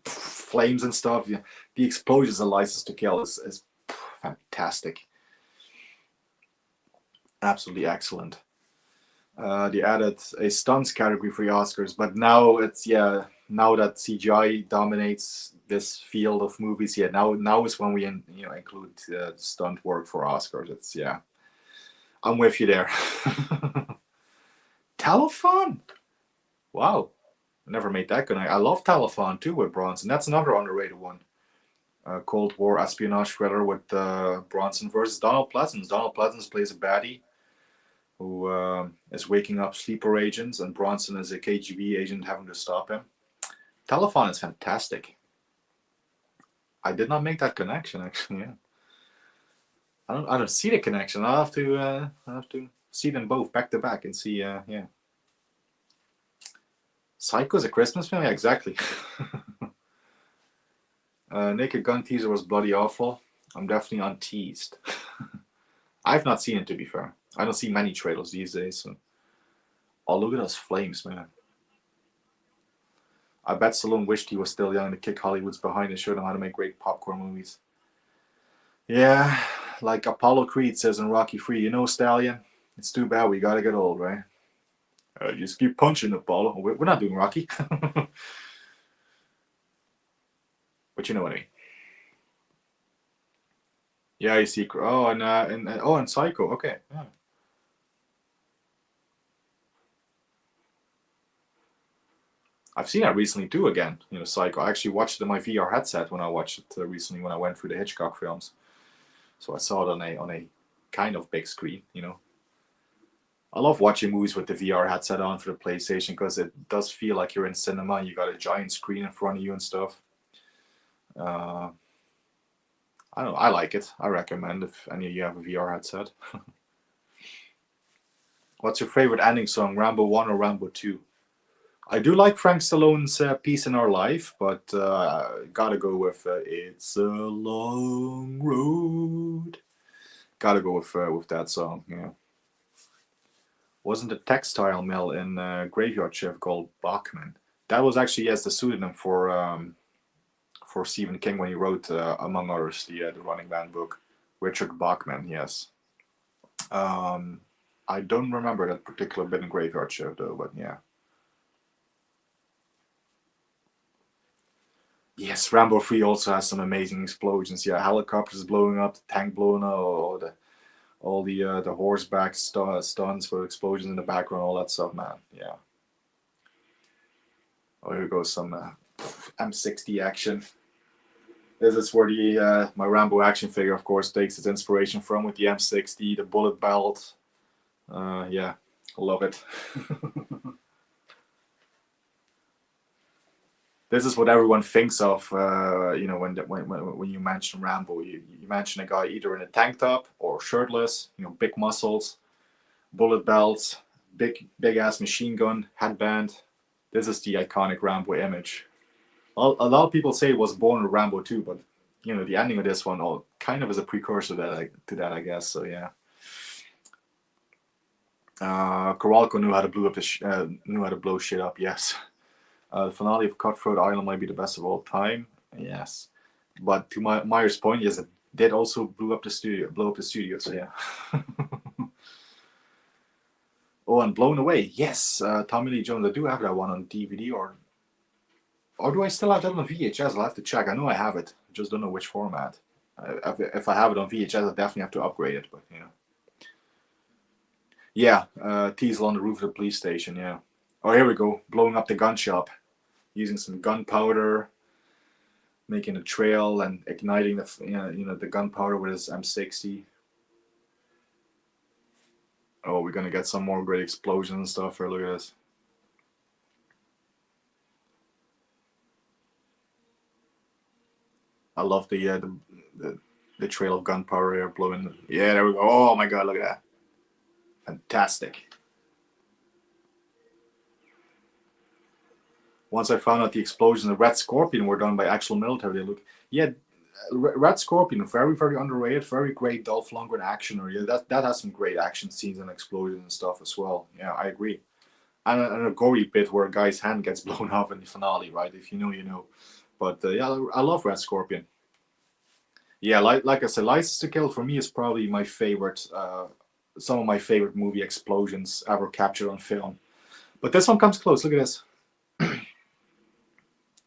flames and stuff. Yeah, the explosions in License to Kill is fantastic. Absolutely excellent. They added a stunts category for the Oscars, but now now that CGI dominates this field of movies, now is when we include stunt work for Oscars. I'm with you there. Telephone, wow, I never made that good. I love Telephone too with Bronson. That's another underrated one. Cold War espionage thriller with Bronson versus Donald Pleasence. Donald Pleasence plays a baddie who is waking up sleeper agents, and Bronson is a KGB agent having to stop him. Telephone is fantastic. I did not make that connection, actually. Yeah. I don't see the connection. I'll have to see them both back to back and see. Yeah. Psycho's a Christmas film. Yeah, exactly. Naked Gun teaser was bloody awful. I'm definitely unteased. I've not seen it, to be fair. I don't see many trailers these days. So. Oh, look at those flames, man. I bet Stallone wished he was still young to kick Hollywood's behind and show them how to make great popcorn movies. Yeah, like Apollo Creed says in Rocky 3, Stallion, it's too bad we gotta get old, right? Just keep punching, Apollo. We're not doing Rocky. But you know what I mean. Yeah, you see. Oh, and Psycho. Okay. Yeah. I've seen that recently too. Again, Psycho. I actually watched it in my VR headset when I watched it recently when I went through the Hitchcock films. So I saw it on a kind of big screen. I love watching movies with the VR headset on for the PlayStation because it does feel like you're in cinema. You got a giant screen in front of you and stuff. I don't know. I like it. I recommend if any of you have a VR headset. What's your favorite ending song, Rambo 1 or Rambo 2? I do like Frank Stallone's Peace in Our Life, but gotta go with It's a Long Road. Gotta go with that song, yeah. Wasn't a textile mill in Graveyard Shift called Bachman? That was actually, yes, the pseudonym for Stephen King when he wrote, among others, the Running Man book. Richard Bachman, yes. I don't remember that particular bit in Graveyard Shift though, but yeah. Yes, Rambo 3 also has some amazing explosions. Yeah, helicopters blowing up, the tank blowing up, all the horseback stunts with explosions in the background, all that stuff, man. Yeah. Oh, here goes some M60 action. This is where the my Rambo action figure, of course, takes its inspiration from, with the M60, the bullet belt. Yeah, I love it. This is what everyone thinks of, you know, when you mention Rambo. You mention a guy either in a tank top or shirtless, you know, big muscles, bullet belts, big ass machine gun, headband. This is the iconic Rambo image. A lot of people say it was born with Rambo 2, but you know, the ending of this one kind of is a precursor to that, I guess. So yeah. Kowalko knew how to blow shit up. Yes. The finale of Cutthroat Island might be the best of all time. Yes, but to Meyer's point, yes, it did also blow up the studio. So yeah. Oh, and Blown Away. Yes, Tommy Lee Jones. I do have that one on DVD, or do I still have that on VHS? I'll have to check. I know I have it. I just don't know which format. If I have it on VHS, I definitely have to upgrade it. But you know. Yeah, Teasel on the roof of the police station. Yeah. Oh, here we go. Blowing up the gun shop. Using some gunpowder, making a trail, and igniting the gunpowder with his M60. Oh, we're gonna get some more great explosions and stuff here. Look at this. I love the trail of gunpowder here blowing. Yeah, there we go. Oh my god, look at that. Fantastic. Once I found out the explosions of Red Scorpion were done by actual military, they look, yeah, Red Scorpion, very, very underrated, very great Dolph Lundgren action. Or yeah, that has some great action scenes and explosions and stuff as well. Yeah, I agree. And a gory bit where a guy's hand gets blown off in the finale, right? If you know, you know. But yeah, I love Red Scorpion. Yeah, like I said, License to Kill for me is probably my favorite, some of my favorite movie explosions ever captured on film. But this one comes close. Look at this.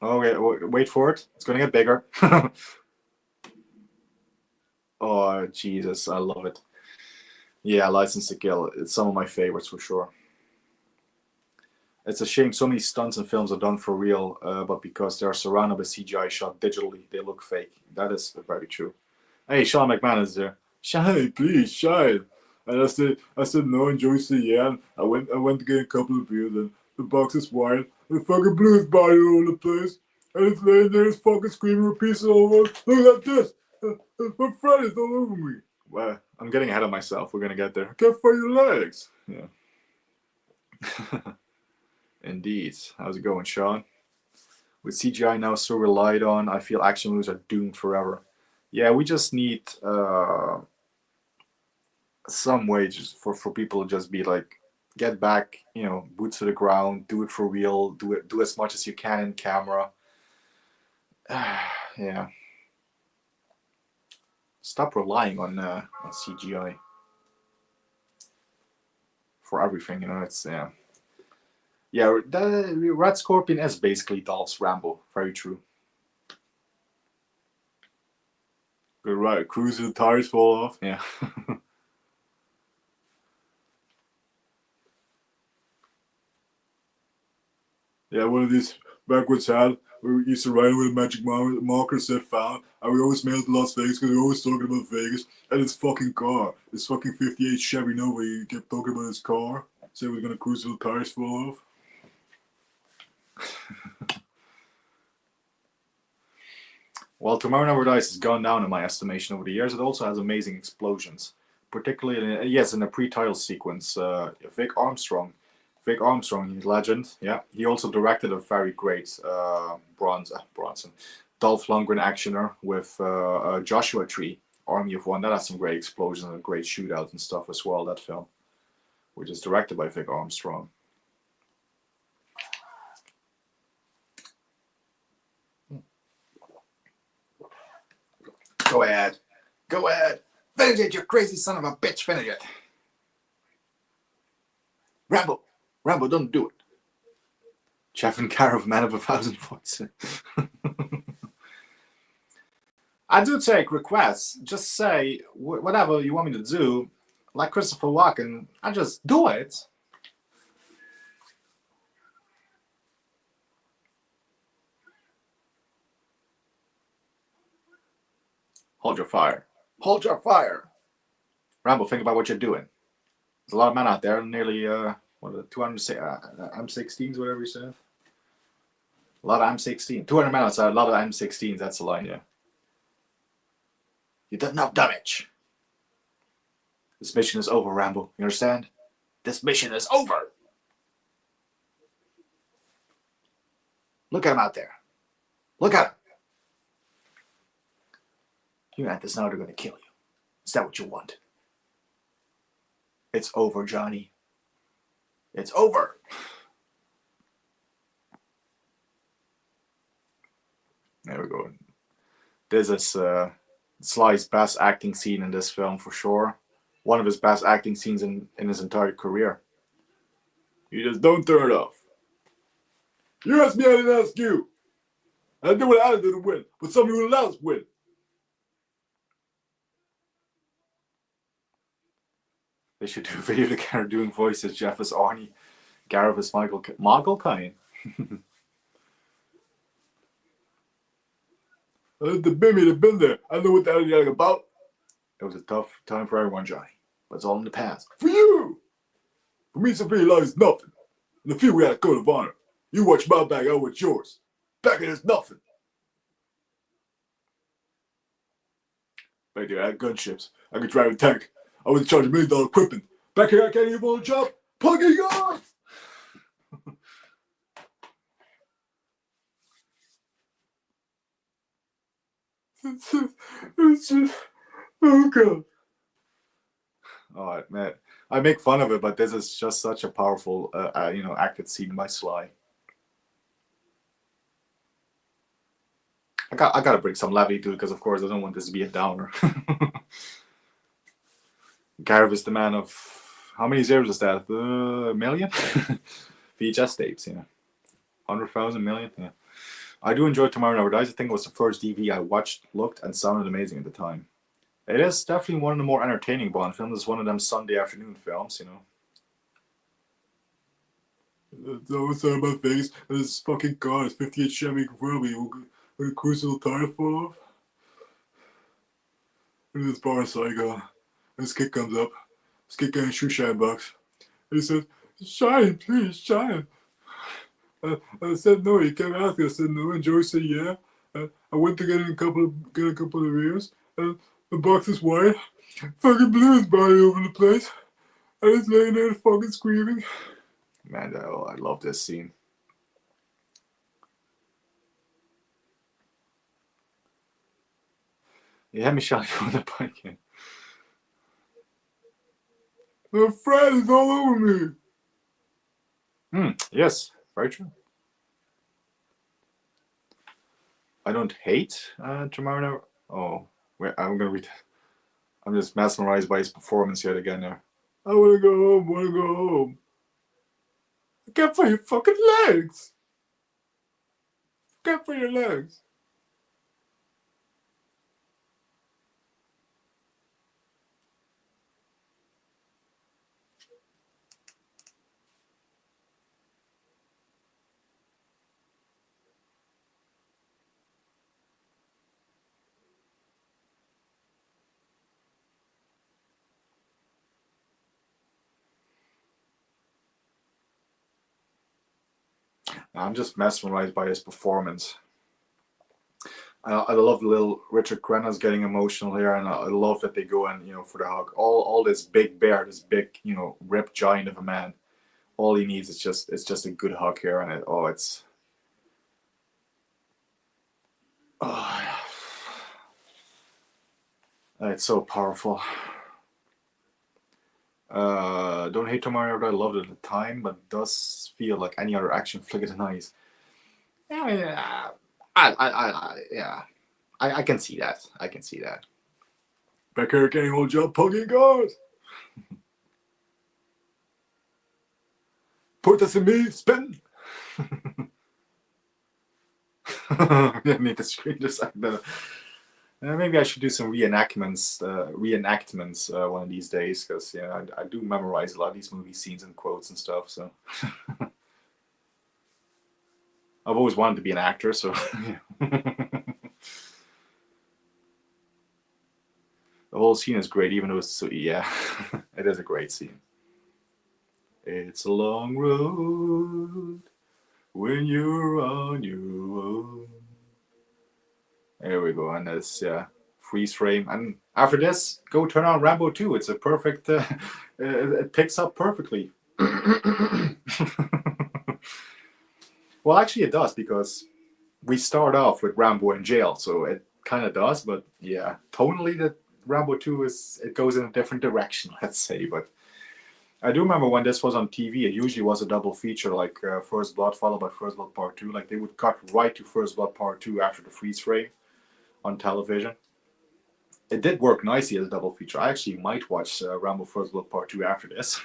Okay, wait for it. It's going to get bigger. Oh, Jesus. I love it. Yeah, License to Kill. It's some of my favorites for sure. It's a shame so many stunts and films are done for real, but because they're surrounded by CGI shot digitally, they look fake. That is very true. Hey, Sean McMahon is there. Shine, please, shine. And I said no, and Joey said yeah. I went to get a couple of beers, and the box is wide. The fucking blues body all over the place. And it's laying there, it's fucking screaming with pieces all over. Look at this. My friend is all over me. Well, I'm getting ahead of myself. We're gonna get there. I can't find your legs. Yeah. Indeed. How's it going, Sean? With CGI now so relied on, I feel action movies are doomed forever. Yeah, we just need some way just for people to just be like, get back, you know, boots to the ground, do it for real, do as much as you can in camera. Yeah. Stop relying on CGI for everything, you know. It's yeah, the Red Scorpion is basically Dolph's Rambo. Very true. Good right, cruise the tires fall off. Yeah. Yeah, one of these backwards hat. We used to write it with a magic marker said found, and we always mailed to Las Vegas because we were always talking about Vegas and his fucking car. His fucking 58 Chevy Nova, he kept talking about his car. Said he was gonna cruise till the tires fall off. Well, Tomorrow Never Dies has gone down in my estimation over the years. It also has amazing explosions, particularly in the pre-title sequence. Vic Armstrong, he's a legend. Yeah, he also directed a very great Bronson, Dolph Lundgren actioner with Joshua Tree, Army of One. That has some great explosions and great shootouts and stuff as well. That film, which is directed by Vic Armstrong. Go ahead. Finish it, you crazy son of a bitch. Finish it. Rambo, don't do it. Jeff and Gareth, Man of a Thousand Voices. I do take requests. Just say whatever you want me to do. Like Christopher Walken, I just do it. Hold your fire. Rambo, think about what you're doing. There's a lot of men out there, nearly 200 M16s, whatever you said. A lot of M16. 200 men outside, a lot of M16s, that's the line, yeah. You did enough damage. This mission is over, Rambo. You understand? This mission is over. Look at him out there. Look at him. You at this now, they're going to kill you. Is that what you want? It's over, Johnny. It's over. There we go. This is Sly's best acting scene in this film for sure. One of his best acting scenes in his entire career. You just don't turn it off. You asked me, I didn't ask you. I did what I did to win, but someone else win. They should do a video together doing voices. Jeff is Arnie, Gareth is Michael Caine. The baby have been there. I know what the hell you're about. It was a tough time for everyone, Johnny. But it's all in the past. For you! For me, civilian life is nothing. In the few, we had a code of honor. You watch my back, I watch yours. Back it is nothing. Back there, I had gunships. I could drive a tank. I was in charge of $1 million equipment. Back here, I can't even hold a job. Plugging off! It's just, oh God. Oh man, I make fun of it, but this is just such a powerful, acted scene by Sly. I gotta bring some levity to it because, of course, I don't want this to be a downer. Gareth is the man of how many zeros is that? A million? VHS tapes, yeah. 100,000 million, yeah. I do enjoy Tomorrow Never Dies. I think it was the first DV I watched, looked, and sounded amazing at the time. It is definitely one of the more entertaining Bond films. It's one of them Sunday afternoon films, you know. It's always talking about Vegas. This fucking car, it's 58 Chevy convertible. When the cruise will tire fall off. And this bar psycho. This kid comes up. This kid got a shoe shine box. And he says, "Shine, please, shine." I said no. He kept asking. I said no. And Joey said yeah. I went to get a couple of beers. The box is white. Fucking blew his body over the place. I was laying there fucking screaming. Man, I love this scene. Yeah, Michelle, you on the bike in. The Fred is all over me. Yes, very true. I don't hate Tomorrow Never. Oh, wait, I'm gonna read. I'm just mesmerized by his performance yet again there. I wanna go home. I can't feel your fucking legs. I can't feel your legs. I'm just mesmerized by his performance. I love the little Richard Crenna's getting emotional here, and I love that they go in, for the hug. All this big bear, this big, ripped giant of a man. All he needs is just a good hug here, and it's so powerful. Don't hate Tomorrow, I loved it at the time, but it does feel like any other action flick of the night. Yeah, I can see that. I can see that. Back here getting old job poking guards. Put this in me, spin. I need to screen just like that. Maybe I should do some reenactments one of these days, because I do memorize a lot of these movie scenes and quotes and stuff. So I've always wanted to be an actor, so the whole scene is great, even though it's so it is a great scene. It's a long road when you're on your own. There we go, and this freeze frame, and after this, go turn on Rambo 2. It's a perfect. It picks up perfectly. Well, actually, it does, because we start off with Rambo in jail, so it kind of does. But yeah, tonally, the Rambo 2 it goes in a different direction, let's say. But I do remember when this was on TV, it usually was a double feature, like First Blood followed by First Blood Part 2. Like they would cut right to First Blood Part 2 after the freeze frame on television. It did work nicely as a double feature. I actually might watch Rambo First Blood Part 2 after this.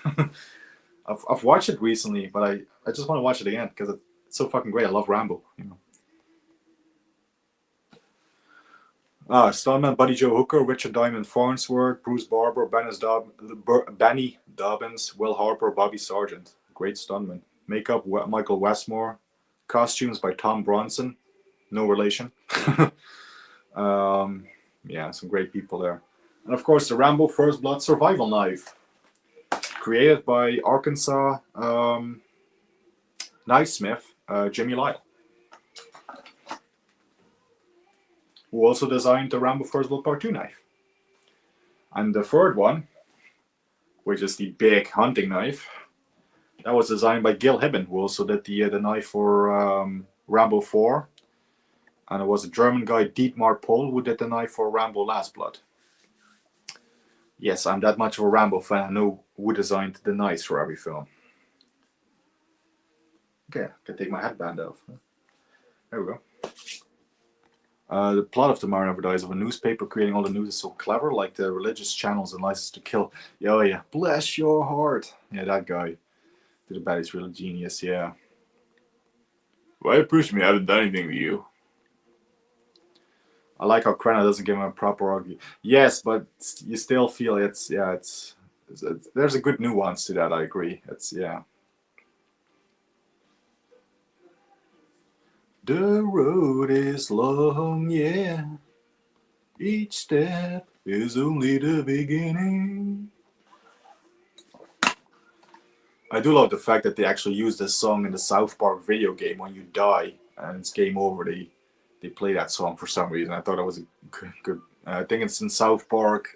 I've watched it recently, but I just want to watch it again because it's so fucking great. I love Rambo. Stuntman Buddy Joe Hooker, Richard Diamond Farnsworth, Bruce Barber, Benny Dobbins, Will Harper, Bobby Sargent. Great stuntman. Makeup, Michael Westmore. Costumes by Tom Bronson. No relation. Some great people there. And of course, the Rambo First Blood survival knife. Created by Arkansas knifesmith Jimmy Lyle, who also designed the Rambo First Blood Part 2 knife. And the third one, which is the big hunting knife, that was designed by Gil Hibben, who also did the knife for Rambo 4. And it was a German guy, Dietmar Pohl, who did the knife for Rambo Last Blood. Yes, I'm that much of a Rambo fan. I know who designed the knives for every film. Okay, I can take my headband off. There we go. The plot of Tomorrow Never Dies of a newspaper creating all the news is so clever, like the religious channels and License to Kill. Yeah, bless your heart. Yeah, that guy. Did a bad, he's really genius, yeah. Why push me? I haven't done anything to you. I like how Crenna doesn't give him a proper argument. Yes, but you still feel it's there's a good nuance to that, I agree. The road is long, yeah. Each step is only the beginning. I do love the fact that they actually use this song in the South Park video game. When you die and it's game over, they play that song for some reason. I thought it was a good I think it's in South Park.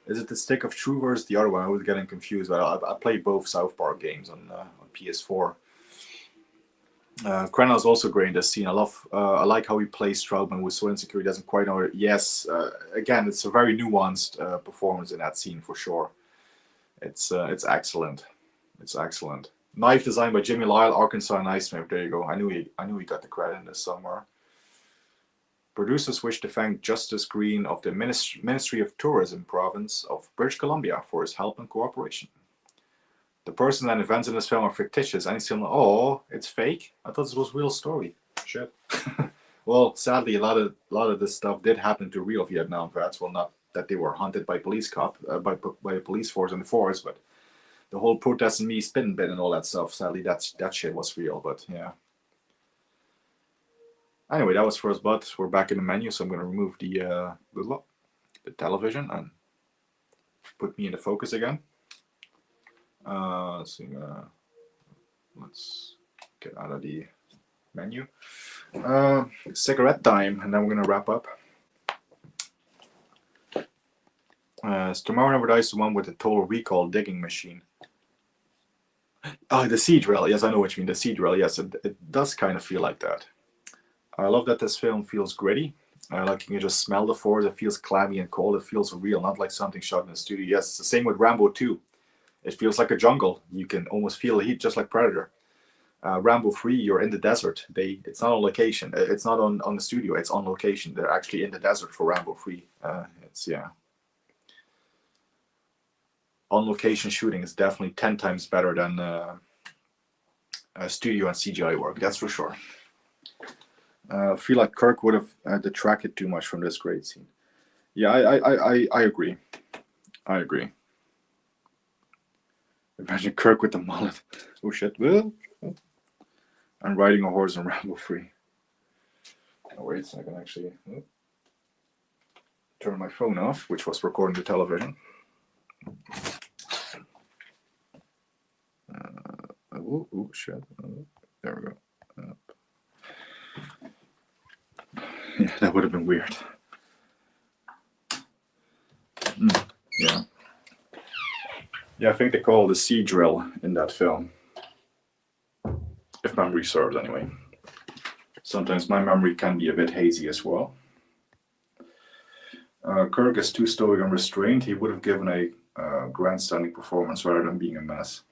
Is it the Stick of Truth or is the other one? I was getting confused. But I played both South Park games on PS4. Crenna is also great in this scene. I like how he plays Trautman, who's so insecure he doesn't quite know it. Yes, again, it's a very nuanced performance in that scene for sure. It's excellent. It's excellent. Knife designed by Jimmy Lyle, Arkansas knifesmith. There you go. I knew he got the credit in this somewhere. Producers wish to thank Justice Green of the Ministry of Tourism province of British Columbia for his help and cooperation. The person and events in this film are fictitious. And he's still, oh, it's fake? I thought this was a real story. Shit. Well, sadly, a lot of this stuff did happen to real Vietnam vets. Well, not that they were hunted by by a police force in the forest, but the whole protest and me spin bit and all that stuff. Sadly, that shit was real. But yeah. Anyway, that was First Blood. We're back in the menu, so I'm going to remove the television and put me in the focus again. Let's get out of the menu. Cigarette time, and then we're gonna wrap up. Tomorrow Never Dies, the one with the Total Recall digging machine. The siege rail. Yes, I know what you mean. The siege rail. Yes, it does kind of feel like that. I love that this film feels gritty. Like you can just smell the force. It feels clammy and cold. It feels real, not like something shot in a studio. Yes, it's the same with Rambo 2. It feels like a jungle. You can almost feel the heat, just like Predator. Rambo 3, you're in the desert. It's not on location. It's not on the studio. It's on location. They're actually in the desert for Rambo 3. On location shooting is definitely 10 times better than studio and CGI work. That's for sure. I feel like Kirk would have detracted too much from this great scene. Yeah, I agree. I agree. Imagine Kirk with the mullet. Oh shit. And riding a horse in Rambo 3. Oh wait, I can actually turn my phone off, which was recording the television. Shit. There we go. Yeah, that would have been weird. Yeah. Yeah, I think they call the sea drill in that film. If memory serves, anyway. Sometimes my memory can be a bit hazy as well. Kirk is too stoic and restrained. He would have given a grandstanding performance rather than being a mess.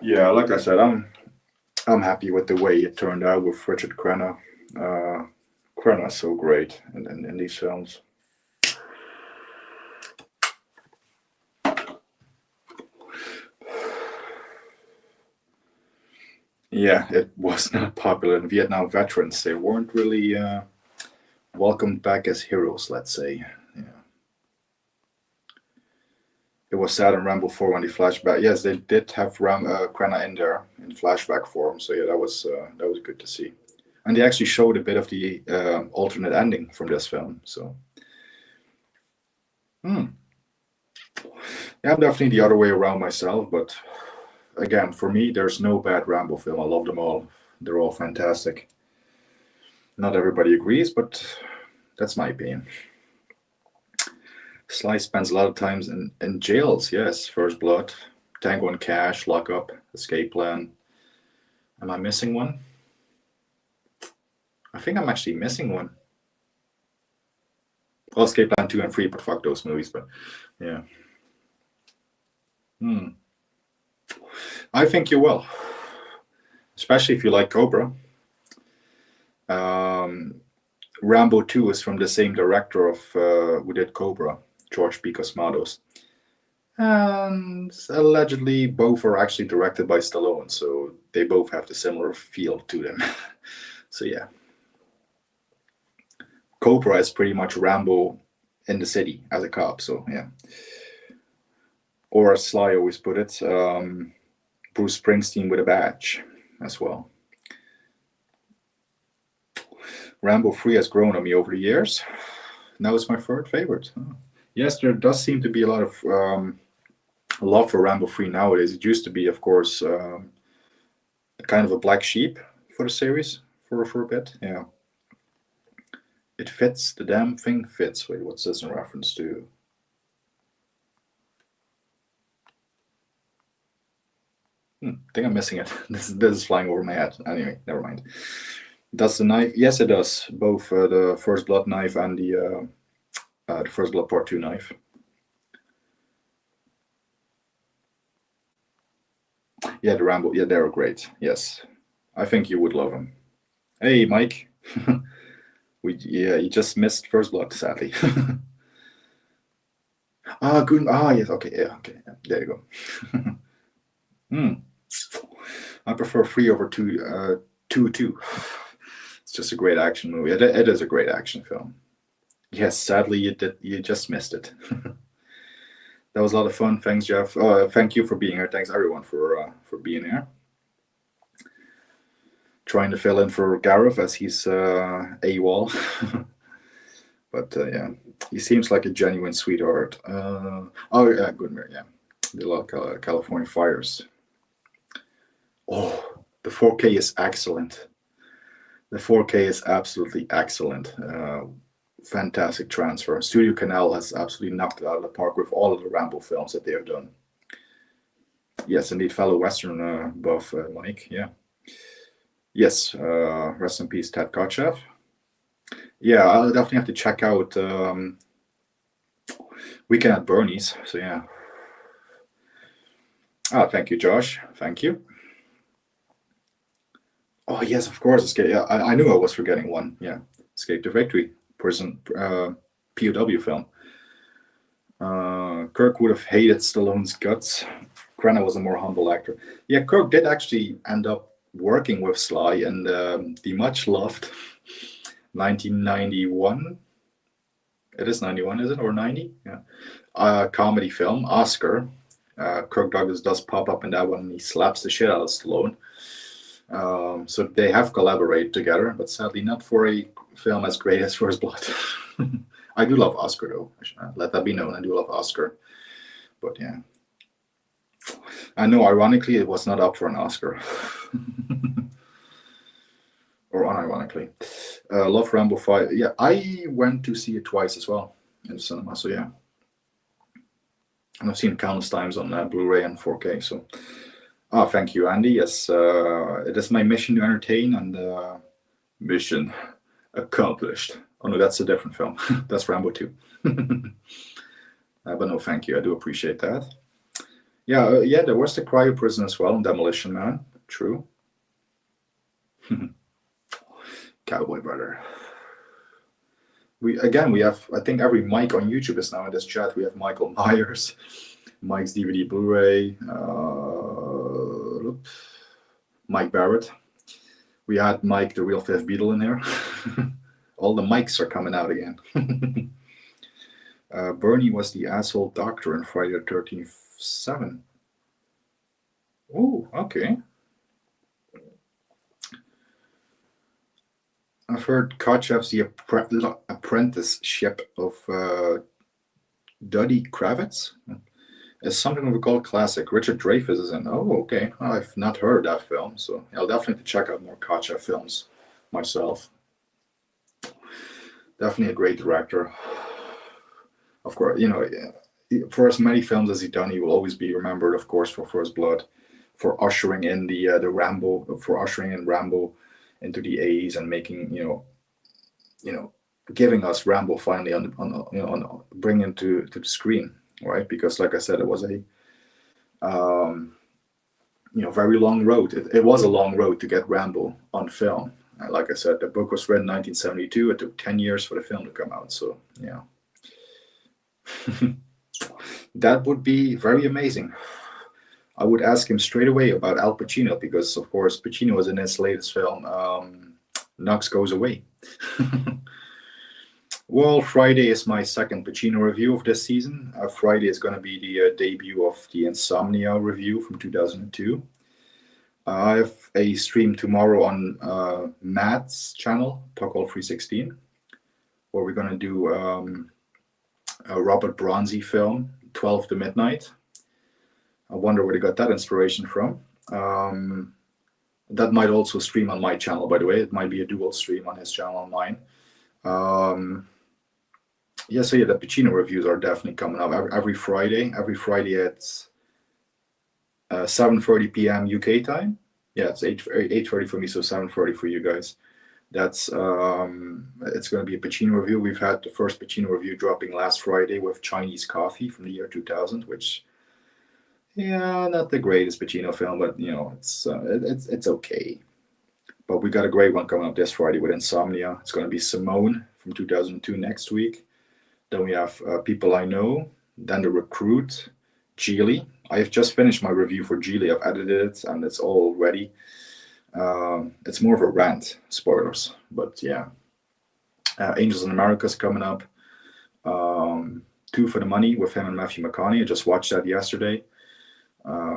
Yeah, like I said, I'm happy with the way it turned out with Richard Crenna. Crenna's so great in these films. Yeah, it was not popular. And Vietnam veterans, they weren't really welcomed back as heroes, let's say. Yeah. It was sad in Rambo 4 when they flashback. Yes, they did have Crenna in there in flashback form. So yeah, that was good to see. And they actually showed a bit of the alternate ending from this film. So, yeah, I'm definitely the other way around myself. But again, for me, there's no bad Rambo film. I love them all. They're all fantastic. Not everybody agrees, but that's my opinion. Sly spends a lot of times in jails. Yes, First Blood, Tango and Cash, Lock Up, Escape Plan. Am I missing one? I think I'm actually missing one. Well, Escape Plan 2 and 3, but fuck those movies. But yeah. I think you will. Especially if you like Cobra. Rambo 2 is from the same director of who did Cobra, George P. Cosmatos. And allegedly both are actually directed by Stallone, so they both have the similar feel to them. So yeah. Cobra is pretty much Rambo in the city as a cop, so yeah. Or as Sly always put it, Bruce Springsteen with a badge as well. Rambo 3 has grown on me over the years. Now it's my third favorite. Yes, there does seem to be a lot of love for Rambo 3 nowadays. It used to be, of course, kind of a black sheep for the series for a bit. Yeah. It fits. The damn thing fits. Wait, what's this in reference to? I think I'm missing it. This is flying over my head. Anyway, never mind. Does the knife? Yes, it does. Both the First Blood knife and the First Blood Part 2 knife. Yeah, the Rambo. Yeah, they're great. Yes, I think you would love them. Hey, Mike. You just missed First Blood, sadly. Good. Yes. Okay. Yeah. Okay. Yeah, there you go. I prefer 3 over 2. 2. It's just a great action movie. It is a great action film. Yes, sadly you just missed it. That was a lot of fun. Thanks, Jeff. Thank you for being here. Thanks everyone for being here. Trying to fill in for Gareth as he's AWOL. But yeah, he seems like a genuine sweetheart. Good. Yeah, did a lot of California fires. Oh, The 4K is excellent. The 4K is absolutely excellent. Fantastic transfer. Studio Canal has absolutely knocked it out of the park with all of the Rambo films that they have done. Yes, indeed, fellow Western buff, Mike. Yeah. Yes, rest in peace, Ted Kotcheff. Yeah, I'll definitely have to check out Weekend at Bernie's. So yeah. Thank you, Josh. Thank you. Oh yes, of course. Escape. Yeah, I knew I was forgetting one. Yeah, Escape to Victory, prison POW film. Kirk would have hated Stallone's guts. Crenna was a more humble actor. Yeah, Kirk did actually end up working with Sly in the much loved 1991. It is 91, is it, or 90? Yeah. Comedy film, Oscar. Kirk Douglas does pop up in that one, and he slaps the shit out of Stallone. So they have collaborated together, but sadly not for a film as great as First Blood. I do love Oscar, though. Let that be known. I do love Oscar. But yeah. I know, ironically, it was not up for an Oscar. Or unironically. Love Rambo 5. Yeah, I went to see it twice as well in the cinema, so yeah. And I've seen it countless times on Blu-ray and 4K, so... thank you, Andy. Yes, it is my mission to entertain, and mission accomplished. Oh no, that's a different film. That's Rambo 2. But no, thank you. I do appreciate that. Yeah, yeah, there was the cryo prison as well in Demolition Man. True. Cowboy Brother. We have, I think every Mike on YouTube is now in this chat. We have Michael Myers, Mike's DVD Blu-ray, Mike Barrett. We had Mike the Real Fifth Beatle in there. All the Mikes are coming out again. Bernie was the asshole doctor in Friday the 13th 7. Oh, okay. I've heard Kotcheff's The Apprenticeship of Duddy Kravitz is something we call classic. Richard Dreyfuss is in. Oh, okay. I've not heard that film, so I'll definitely have to check out more Kotcheff films myself. Definitely a great director. Of course, you know, for as many films as he's done, he will always be remembered, of course, for First Blood, for ushering in the Rambo, for ushering in Rambo into the 80s and making, you know, giving us Rambo finally on bringing to the screen, right? Because, like I said, it was a very long road. It was a long road to get Rambo on film. Like I said, the book was written in 1972. It took 10 years for the film to come out. So yeah. That would be very amazing. I would ask him straight away about Al Pacino, because of course Pacino was in his latest film, Knox Goes Away. Well, Friday is my second Pacino review of this season. Friday is going to be the debut of the Insomnia review from 2002. I have a stream tomorrow on Matt's channel, Talk All 316, where we're going to do a Robert Bronzi film, 12 to Midnight. I wonder where they got that inspiration from. That might also stream on my channel, by the way. It might be a dual stream on his channel and mine. Yeah, so yeah, the Pacino reviews are definitely coming up every Friday. Every Friday at 7:30 p.m. UK time. Yeah, it's 8:30 for me, so 7:30 for you guys. That's it's going to be a Pacino review. We've had the first Pacino review dropping last Friday with Chinese Coffee from the year 2000, which, yeah, not the greatest Pacino film, but you know, it's okay. But we got a great one coming up this Friday with Insomnia. It's going to be Simone from 2002 next week. Then we have People I Know. Then The Recruit, Geely. I have just finished my review for Geely. I've edited it and it's all ready. It's more of a rant, spoilers, but yeah. Angels in America is coming up. Two for the Money with him and Matthew McConaughey. I just watched that yesterday.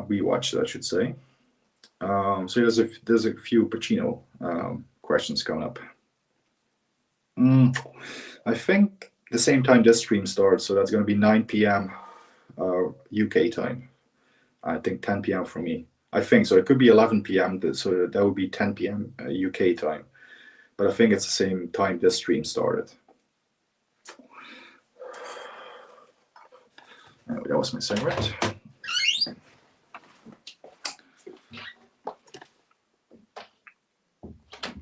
We watched it, I should say. So there's a few Pacino questions coming up. I think the same time this stream starts, so that's going to be 9 p.m. UK time. I think 10 p.m. for me. I think so. It could be 11 p.m. So that would be 10 p.m. UK time. But I think it's the same time this stream started. That was my cigarette.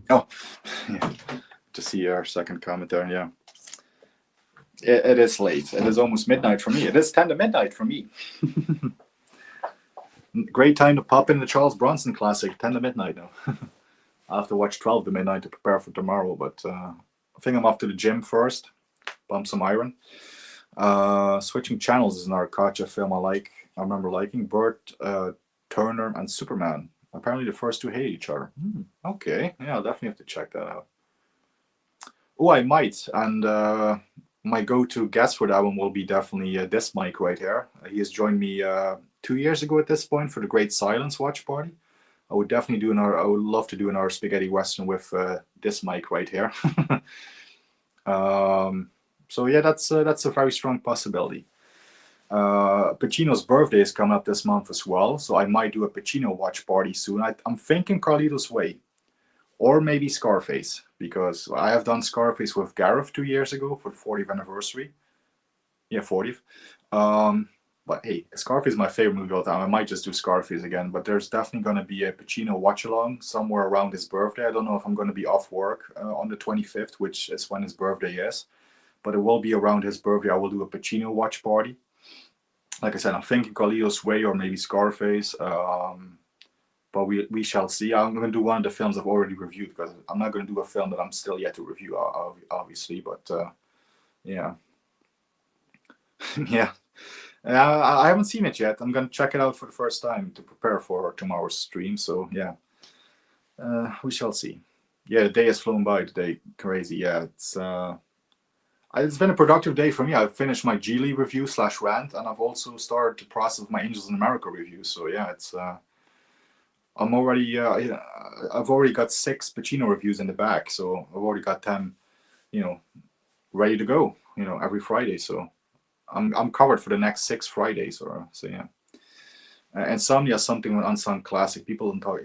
Oh, yeah. To see our second comment there, yeah. It is late. It is almost midnight for me. It is 10 to midnight for me. Great time to pop in the Charles Bronson classic, 10 to midnight now. I'll have to watch 12 to midnight to prepare for tomorrow, but I think I'm off to the gym first, bump some iron. Switching Channels is another Kotcheff film I remember liking. Bert, Turner, and Superman. Apparently the first two hate each other. Okay, yeah, I'll definitely have to check that out. Oh, I might, and my go-to guest for that one will be definitely this mic right here. He has joined me 2 years ago at this point for the Great Silence watch party. I would definitely I would love to do another spaghetti western with this mic right here. So yeah, that's a very strong possibility. Pacino's birthday is coming up this month as well, so I might do a Pacino watch party soon. I'm thinking Carlito's Way, or maybe Scarface, because I have done Scarface with Gareth 2 years ago for the 40th anniversary. Yeah, 40th. But hey, Scarface is my favorite movie of all time. I might just do Scarface again, but there's definitely going to be a Pacino watch-along somewhere around his birthday. I don't know if I'm going to be off work on the 25th, which is when his birthday is, but it will be around his birthday. I will do a Pacino watch party. Like I said, I'm thinking Carlito's Way or maybe Scarface, but we shall see. I'm going to do one of the films I've already reviewed, because I'm not going to do a film that I'm still yet to review, obviously, but yeah. Yeah. I haven't seen it yet. I'm going to check it out for the first time to prepare for tomorrow's stream. So yeah, we shall see. Yeah, the day has flown by today. Crazy. Yeah, it's been a productive day for me. I've finished my Geely review / rant, and I've also started the process of my Angels in America review. So yeah, I'm already I've already got 6 Pacino reviews in the back. So I've already got them, ready to go. Every Friday. So I'm covered for the next 6 Fridays, so yeah. Insomnia is something with unsung classic. People don't talk.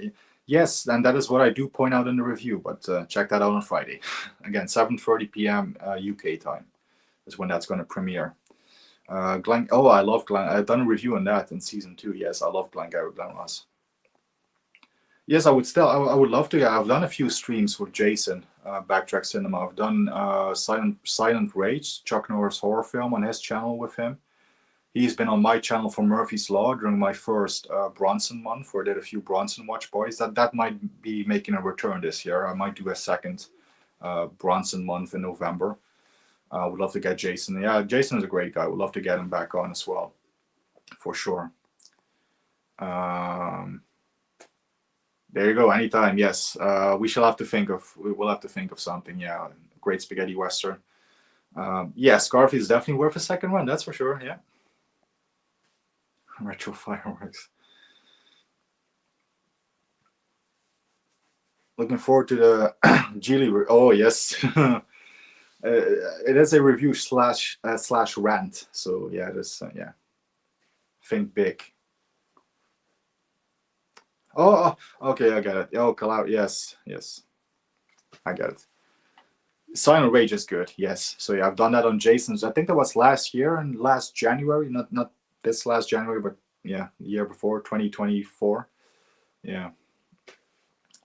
Yes, and that is what I do point out in the review. But check that out on Friday. Again, 7:30 p.m. UK time is when that's going to premiere. Glenn. Oh, I love Glenn. I've done a review on that in season 2. Yes, I love Glengarry Glen Ross. Yes, I would love to. I've done a few streams with Jason, Backtrack Cinema. I've done Silent Rage, Chuck Norris horror film, on his channel with him. He's been on my channel for Murphy's Law during my first Bronson month, where I did a few Bronson watch parties. That might be making a return this year. I might do a second Bronson month in November. I would love to get Jason. Yeah, Jason is a great guy. I would love to get him back on as well, for sure. There you go. Anytime. Yes. We'll have to think of something. Yeah. Great spaghetti western. Yeah. Scarface is definitely worth a second run. That's for sure. Yeah. Retro fireworks. Looking forward to the Geely. Oh yes. It is a review / rant. So yeah, it is. Yeah. Think big. Oh, okay, I get it. Oh, Cloud, yes, I get it. Silent Rage is good, yes. So yeah, I've done that on Jason's. I think that was last year and last January, not this last January, but yeah, the year before, 2024. Yeah,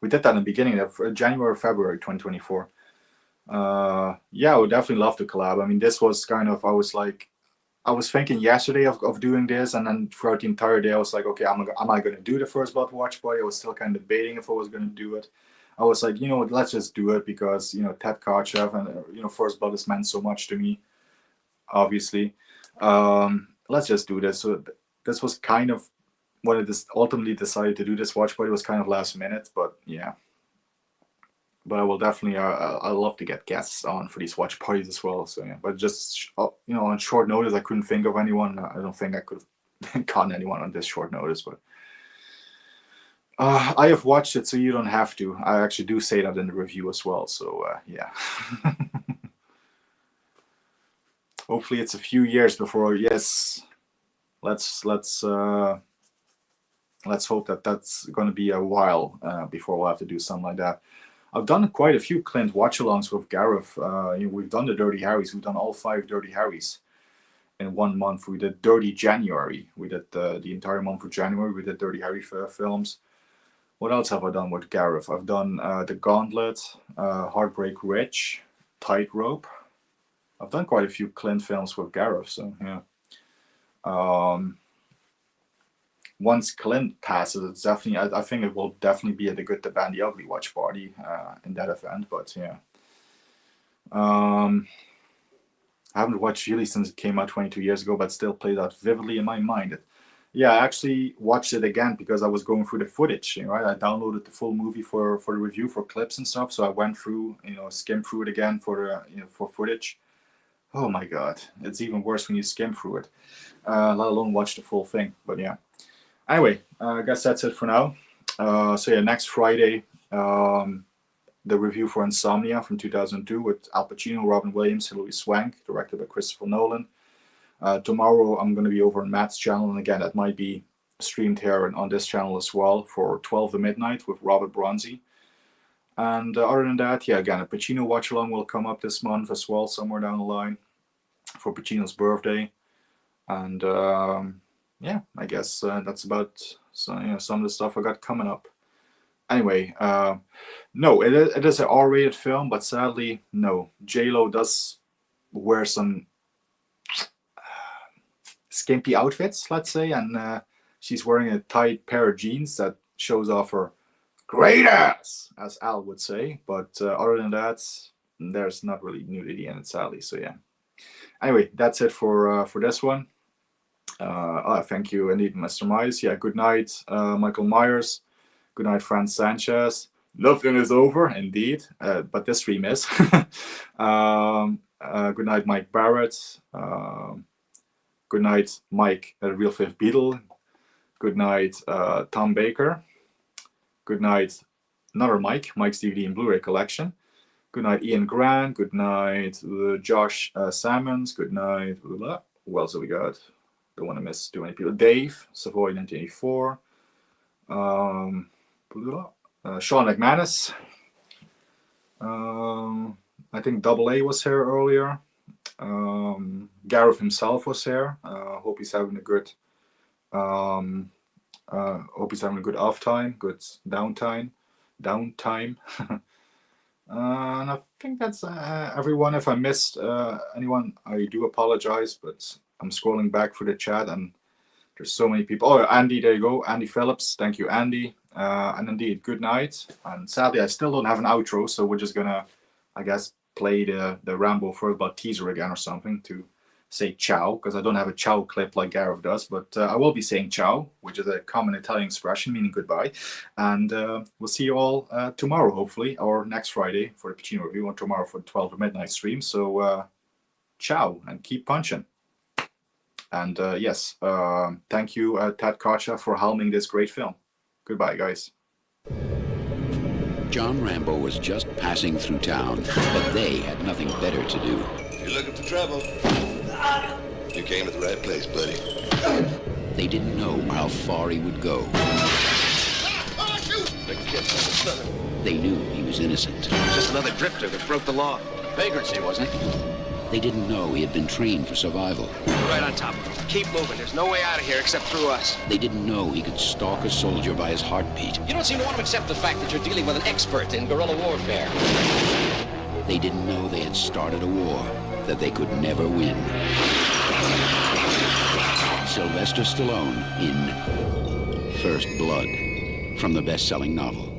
we did that in the beginning of January or February 2024. Yeah, I would definitely love to collab. I mean, this was kind of, I was thinking yesterday of doing this, and then throughout the entire day, I was like, okay, am I going to do the First Blood watch party? I was still kind of debating if I was going to do it. I was like, let's just do it, because, Ted Kotcheff and, First Blood has meant so much to me, obviously. Let's just do this. So this was kind of when I ultimately decided to do this watch party. It was kind of last minute, but yeah. But I will definitely, I love to get guests on for these watch parties as well. So yeah, but just, on short notice, I couldn't think of anyone. I don't think I could have gotten anyone on this short notice, but I have watched it, so you don't have to. I actually do say that in the review as well. So yeah. Hopefully it's a few years before, yes, let's let's hope that that's going to be a while before we'll have to do something like that. I've done quite a few Clint watch-alongs with Gareth. We've done the Dirty Harrys. We've done all 5 Dirty Harrys in 1 month. We did Dirty January. We did the entire month of January. We did Dirty Harry films. What else have I done with Gareth? I've done The Gauntlet, Heartbreak Ridge, Tightrope. I've done quite a few Clint films with Gareth, so yeah. Once Clint passes, it's definitely, I think it will definitely be at the Good, the Bad, the Ugly watch party in that event, but yeah. I haven't watched really since it came out 22 years ago, but still plays out vividly in my mind. Yeah, I actually watched it again because I was going through the footage, right? I downloaded the full movie for the review, for clips and stuff, so I went through, skimmed through it again for for footage. Oh my God, it's even worse when you skim through it, let alone watch the full thing, but yeah. Anyway, I guess that's it for now. So yeah, next Friday, the review for Insomnia from 2002 with Al Pacino, Robin Williams, Hilary Swank, directed by Christopher Nolan. Tomorrow I'm going to be over on Matt's channel, and again, that might be streamed here and on this channel as well for 12 to midnight with Robert Bronzy. And other than that, yeah, again, a Pacino watch-along will come up this month as well, somewhere down the line for Pacino's birthday. And yeah, I guess that's about some of the stuff I got coming up. Anyway, no, it is an R-rated film, but sadly, no. J-Lo does wear some skimpy outfits, let's say, and she's wearing a tight pair of jeans that shows off her great ass, as Al would say. But other than that, there's not really nudity in it, sadly. So yeah. Anyway, that's it for this one. Thank you indeed, Mr. Myers. Yeah, good night, Michael Myers. Good night, Franz Sanchez. Nothing is over, indeed, but this stream is. Good night, Mike Barrett. Good night, Mike, Real Fifth Beatle. Good night, Tom Baker. Good night, another Mike, Mike's DVD and Blu-ray collection. Good night, Ian Grant. Good night, Josh Salmons. Good night, who else have we got? Don't want to miss too many people. Dave, Savoy 1984. Sean McManus. I think Double A was here earlier. Gareth himself was here. Hope he's having a good off time, good downtime. And I think that's everyone. If I missed anyone, I do apologize, but I'm scrolling back for the chat and there's so many people. Oh, Andy, there you go. Andy Phillips. Thank you, Andy. And indeed, good night. And sadly, I still don't have an outro, so we're just gonna, I guess, play the Rambo First Blood teaser again or something to say ciao, because I don't have a ciao clip like Gareth does, but I will be saying ciao, which is a common Italian expression meaning goodbye. And we'll see you all tomorrow, hopefully, or next Friday for the Pacino review, or tomorrow for the 12 to midnight stream. So ciao and keep punching. And yes, thank you, Ted Kotcheff, for helming this great film. Goodbye, guys. John Rambo was just passing through town, but they had nothing better to do. You're looking for trouble. You came to the right place, buddy. They didn't know how far he would go. They knew he was innocent. Just another drifter that broke the law. Vagrancy, wasn't it? They didn't know he had been trained for survival. We're right on top of him. Keep moving. There's no way out of here except through us. They didn't know he could stalk a soldier by his heartbeat. You don't seem to want to accept the fact that you're dealing with an expert in guerrilla warfare. They didn't know they had started a war that they could never win. Sylvester Stallone in First Blood, from the best-selling novel.